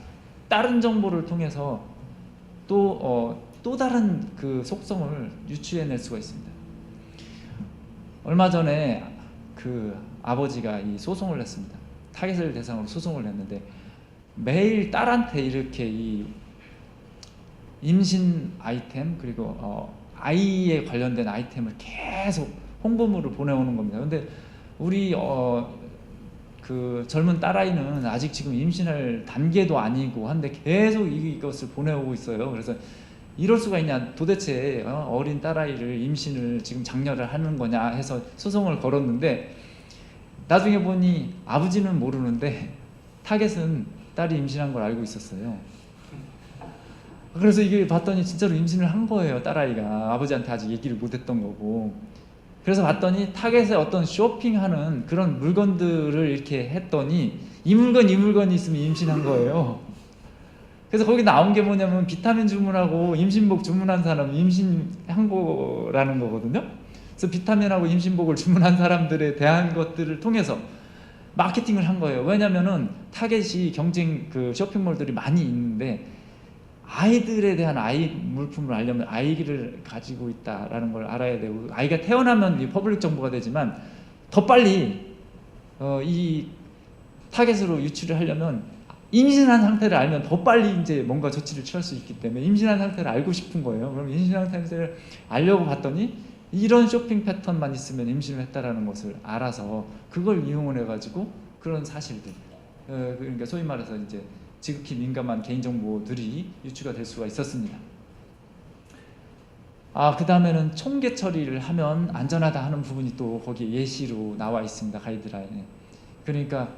다른 정보를 통해서 또 다른 그 속성을 유추해낼 수가 있습니다. 얼마 전에 그 아버지가 이 소송을 냈습니다. 타겟을 대상으로 소송을 냈는데 매일 딸한테 이렇게 이 임신 아이템 그리고 아이에 관련된 아이템을 계속 홍보물을 보내오는 겁니다. 근데 우리 그 젊은 딸아이는 아직 지금 임신할 단계도 아니고 한데 계속 이것을 보내오고 있어요. 그래서 이럴 수가 있냐, 도대체 어린 딸아이를 임신을 지금 장려를 하는 거냐 해서 소송을 걸었는데 나중에 보니 아버지는 모르는데 타겟은 딸이 임신한 걸 알고 있었어요. 그래서 이게 봤더니 진짜로 임신을 한 거예요. 딸아이가 아버지한테 아직 얘기를 못했던 거고. 그래서 봤더니 타겟에 어떤 쇼핑하는 그런 물건들을 이렇게 했더니 이 물건이 있으면 임신한 거예요. 그래서 거기 나온 게 뭐냐면 비타민 주문하고 임신복 주문한 사람 임신한 거라는 거거든요. 그래서 비타민하고 임신복을 주문한 사람들에 대한 것들을 통해서 마케팅을 한 거예요. 왜냐면은 타겟이 경쟁 그 쇼핑몰들이 많이 있는데 아이들에 대한 아이 물품을 알려면 아이를 가지고 있다라는 걸 알아야 되고, 아이가 태어나면 이 퍼블릭 정보가 되지만 더 빨리 이 타겟으로 유출을 하려면 임신한 상태를 알면 더 빨리 이제 뭔가 조치를 취할 수 있기 때문에 임신한 상태를 알고 싶은 거예요. 그럼 임신한 상태를 알려고 봤더니 이런 쇼핑 패턴만 있으면 임신을 했다라는 것을 알아서 그걸 이용을 해가지고 그런 사실들, 그러니까 소위 말해서 이제 지극히 민감한 개인정보들이 유추가 될 수가 있었습니다. 그 다음에는 총계 처리를 하면 안전하다 하는 부분이 또 거기에 예시로 나와 있습니다. 가이드라인에. 그러니까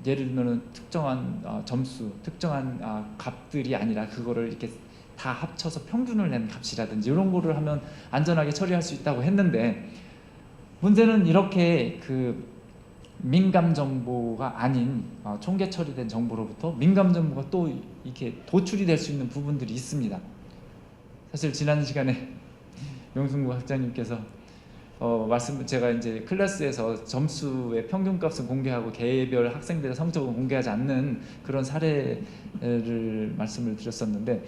예를 들면 특정한 점수, 특정한 값들이 아니라 그거를 이렇게 다 합쳐서 평균을 낸 값이라든지 이런 거를 하면 안전하게 처리할 수 있다고 했는데, 문제는 이렇게 그 민감 정보가 아닌 총계 처리된 정보로부터 민감 정보가 또 이렇게 도출이 될 수 있는 부분들이 있습니다. 사실 지난 시간에 명승구 학장님께서 제가 이제 클래스에서 점수의 평균값을 공개하고 개별 학생들의 성적을 공개하지 않는 그런 사례를 말씀을 드렸었는데,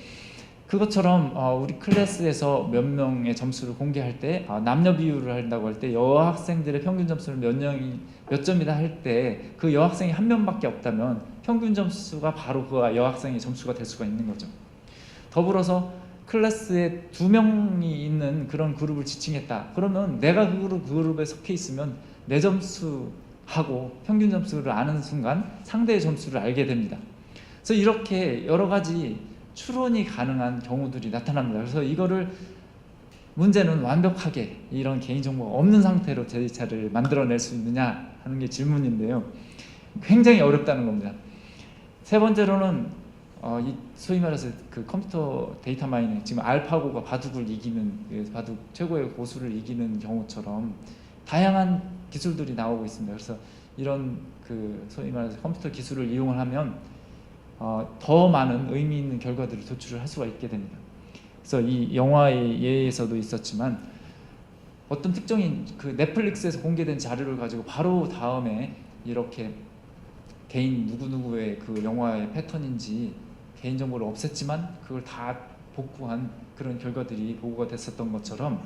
그것처럼 우리 클래스에서 몇 명의 점수를 공개할 때 남녀 비율을 한다고 할 때 여학생들의 평균 점수를 몇 점이다 할 때 그 여학생이 한 명밖에 없다면 평균 점수가 바로 그 여학생의 점수가 될 수가 있는 거죠. 더불어서 클래스에 2명이 있는 그런 그룹을 지칭했다. 그러면 내가 그 그룹에 속해 있으면 내 점수하고 평균 점수를 아는 순간 상대의 점수를 알게 됩니다. 그래서 이렇게 여러 가지 추론이 가능한 경우들이 나타납니다. 그래서 이거를 문제는 완벽하게 이런 개인정보가 없는 상태로 데이터를 만들어낼 수 있느냐 하는 게 질문인데요. 굉장히 어렵다는 겁니다. 세 번째로는 소위 말해서 그 컴퓨터 데이터 마이닝, 지금 알파고가 바둑을 이기는, 바둑 최고의 고수를 이기는 경우처럼 다양한 기술들이 나오고 있습니다. 그래서 이런 그 소위 말해서 컴퓨터 기술을 이용을 하면 더 많은 의미 있는 결과들을 도출을 할 수가 있게 됩니다. 그래서 이 영화의 예에서도 있었지만 어떤 특정인 그 넷플릭스에서 공개된 자료를 가지고 바로 다음에 이렇게 개인 누구누구의 그 영화의 패턴인지 개인정보를 없앴지만 그걸 다 복구한 그런 결과들이 보고가 됐었던 것처럼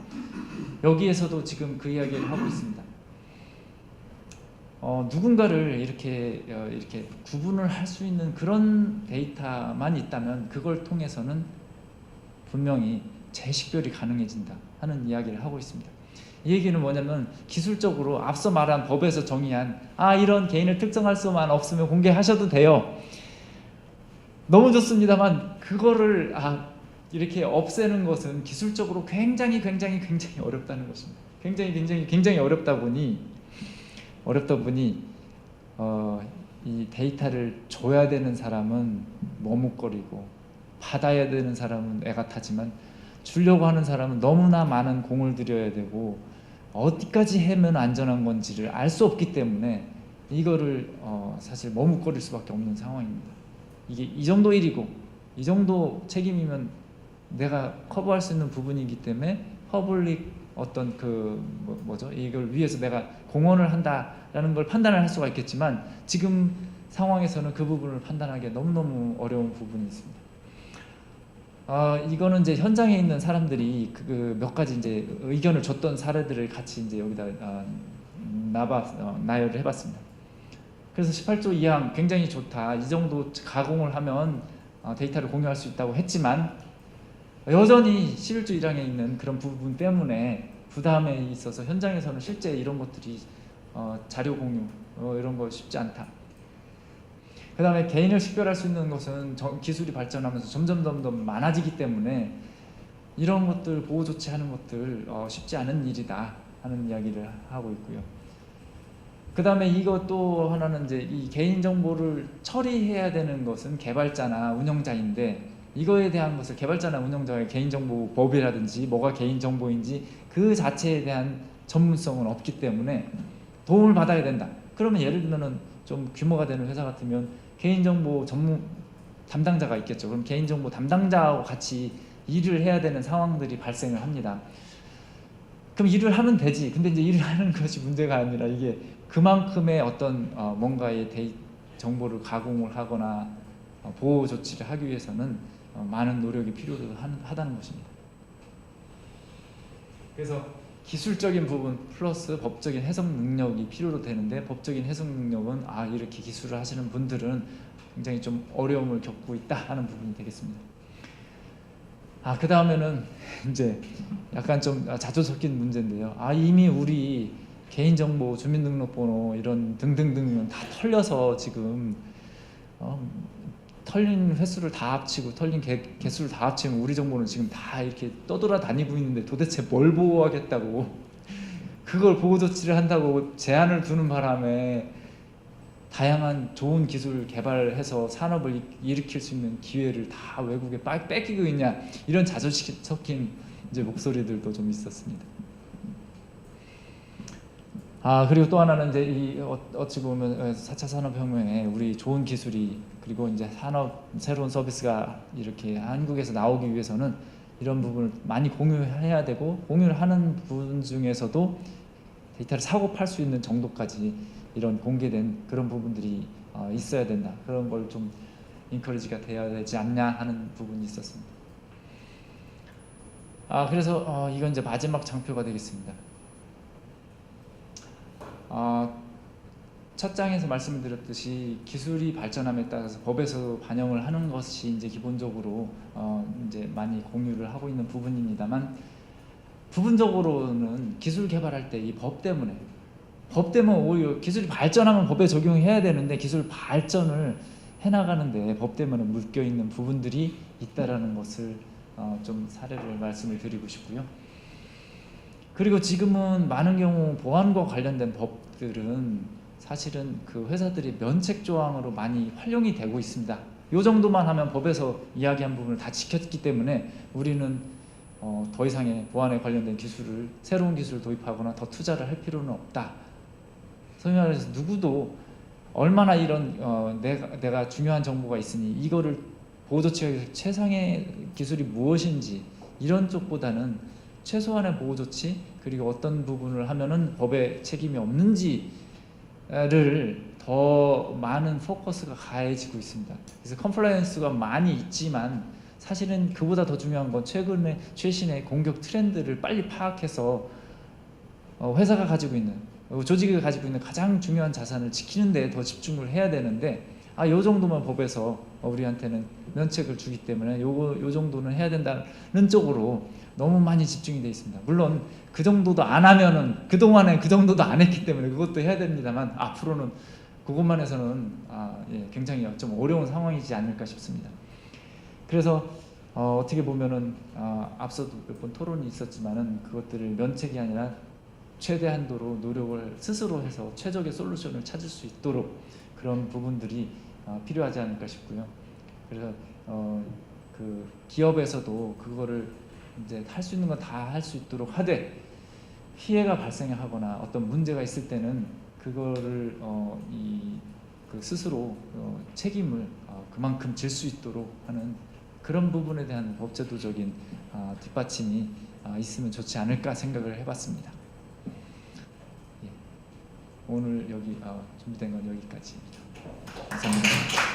여기에서도 지금 그 이야기를 하고 있습니다. 누군가를 이렇게 구분을 할 수 있는 그런 데이터만 있다면 그걸 통해서는 분명히 재식별이 가능해진다 하는 이야기를 하고 있습니다. 이 얘기는 뭐냐면 기술적으로 앞서 말한 법에서 정의한 이런 개인을 특정할 수만 없으면 공개하셔도 돼요. 너무 좋습니다만 그거를 이렇게 없애는 것은 기술적으로 굉장히 어렵다는 것입니다. 굉장히 어렵다 보니 이 데이터를 줘야 되는 사람은 머뭇거리고 받아야 되는 사람은 애가 타지만 주려고 하는 사람은 너무나 많은 공을 들여야 되고 어디까지 하면 안전한 건지를 알 수 없기 때문에 이거를 사실 머뭇거릴 수밖에 없는 상황입니다. 이게 이 정도 일이고 이 정도 책임이면 내가 커버할 수 있는 부분이기 때문에 퍼블릭 어떤 이걸 위해서 내가 공헌을 한다라는 걸 판단을 할 수가 있겠지만 지금 상황에서는 그 부분을 판단하기가 너무너무 어려운 부분이 있습니다. 이거는 이제 현장에 있는 사람들이 몇 가지 이제 의견을 줬던 사례들을 같이 이제 여기다 나열을 해봤습니다. 그래서 18조 2항 굉장히 좋다. 이 정도 가공을 하면 데이터를 공유할 수 있다고 했지만 여전히 11조 1항에 있는 그런 부분 때문에 부담에 있어서 현장에서는 실제 이런 것들이 자료 공유 이런 거 쉽지 않다. 그다음에 개인을 식별할 수 있는 것은 기술이 발전하면서 점점 많아지기 때문에 이런 것들 보호 조치하는 것들 쉽지 않은 일이다 하는 이야기를 하고 있고요. 그다음에 이거 또 하나는 이제 이 개인 정보를 처리해야 되는 것은 개발자나 운영자인데 이거에 대한 것을 개발자나 운영자의 개인정보법이라든지 뭐가 개인정보인지 그 자체에 대한 전문성은 없기 때문에 도움을 받아야 된다. 그러면 예를 들면은 좀 규모가 되는 회사 같으면 개인정보 전문 담당자가 있겠죠. 그럼 개인정보 담당자하고 같이 일을 해야 되는 상황들이 발생을 합니다. 그럼 일을 하면 되지. 근데 이제 일을 하는 것이 문제가 아니라 이게 그만큼의 어떤 뭔가의 정보를 가공을 하거나 보호 조치를 하기 위해서는 많은 노력이 필요하다는 것입니다. 그래서 기술적인 부분 플러스 법적인 해석 능력이 필요로 되는데 법적인 해석 능력은 이렇게 기술을 하시는 분들은 굉장히 좀 어려움을 겪고 있다 하는 부분이 되겠습니다. 그 다음에는 이제 약간 좀 자주 섞인 문제인데요. 이미 우리 개인정보, 주민등록번호 이런 등등등은 다 털려서 지금 털린 횟수를 다 합치고 털린 개수를 다 합치면 우리 정보는 지금 다 이렇게 떠돌아다니고 있는데 도대체 뭘 보호하겠다고 그걸 보호 조치를 한다고 제한을 두는 바람에 다양한 좋은 기술 개발해서 산업을 일으킬 수 있는 기회를 다 외국에 뺏기고 있냐 이런 자주 섞인 이제 목소리들도 좀 있었습니다. 그리고 또 하나는 이제 이 어찌 보면 4차 산업혁명에 우리 좋은 기술이 그리고 이제 새로운 서비스가 이렇게 한국에서 나오기 위해서는 이런 부분을 많이 공유해야 되고 공유를 하는 부분 중에서도 데이터를 사고 팔 수 있는 정도까지 이런 공개된 그런 부분들이 있어야 된다. 그런 걸 좀 인커리지가 돼야 되지 않냐 하는 부분이 있었습니다. 그래서 이건 이제 마지막 장표가 되겠습니다. 첫 장에서 말씀을 드렸듯이 기술이 발전함에 따라서 법에서 반영을 하는 것이 이제 기본적으로 이제 많이 공유를 하고 있는 부분입니다만 부분적으로는 기술 개발할 때 이 법 때문에 오히려 기술이 발전하면 법에 적용해야 되는데 기술 발전을 해나가는데 법 때문에 묶여 있는 부분들이 있다라는 것을 좀 사례를 말씀을 드리고 싶고요. 그리고 지금은 많은 경우 보안과 관련된 법들은 사실은 그 회사들이 면책 조항으로 많이 활용이 되고 있습니다. 이 정도만 하면 법에서 이야기한 부분을 다 지켰기 때문에 우리는 더 이상의 보안에 관련된 새로운 기술을 도입하거나 더 투자를 할 필요는 없다. 소위 말해서 누구도 얼마나 이런 내가 중요한 정보가 있으니 이거를 보호조치하기 위해서 최상의 기술이 무엇인지 이런 쪽보다는 최소한의 보호조치 그리고 어떤 부분을 하면은 법에 책임이 없는지를 더 많은 포커스가 가해지고 있습니다. 그래서 컴플라이언스가 많이 있지만 사실은 그보다 더 중요한 건 최신의 공격 트렌드를 빨리 파악해서 회사가 가지고 있는 조직이 가지고 있는 가장 중요한 자산을 지키는 데 더 집중을 해야 되는데 요 정도만 법에서 우리한테는 면책을 주기 때문에 요 정도는 해야 된다는 쪽으로 너무 많이 집중이 되어 있습니다. 물론 그 정도도 안 하면은 그동안에 그 정도도 안 했기 때문에 그것도 해야 됩니다만 앞으로는 그것만 해서는 굉장히 좀 어려운 상황이지 않을까 싶습니다. 그래서 어떻게 보면은 앞서도 몇 번 토론이 있었지만은 그것들을 면책이 아니라 최대 한도로 노력을 스스로 해서 최적의 솔루션을 찾을 수 있도록 그런 부분들이 필요하지 않을까 싶고요. 그래서 그 기업에서도 그거를 이제 할 수 있는 건 다 할 수 있도록 하되 피해가 발생하거나 어떤 문제가 있을 때는 그거를 스스로 책임을 그만큼 질 수 있도록 하는 그런 부분에 대한 법제도적인 뒷받침이 있으면 좋지 않을까 생각을 해봤습니다. 오늘 여기 준비된 건 여기까지입니다. 감사합니다.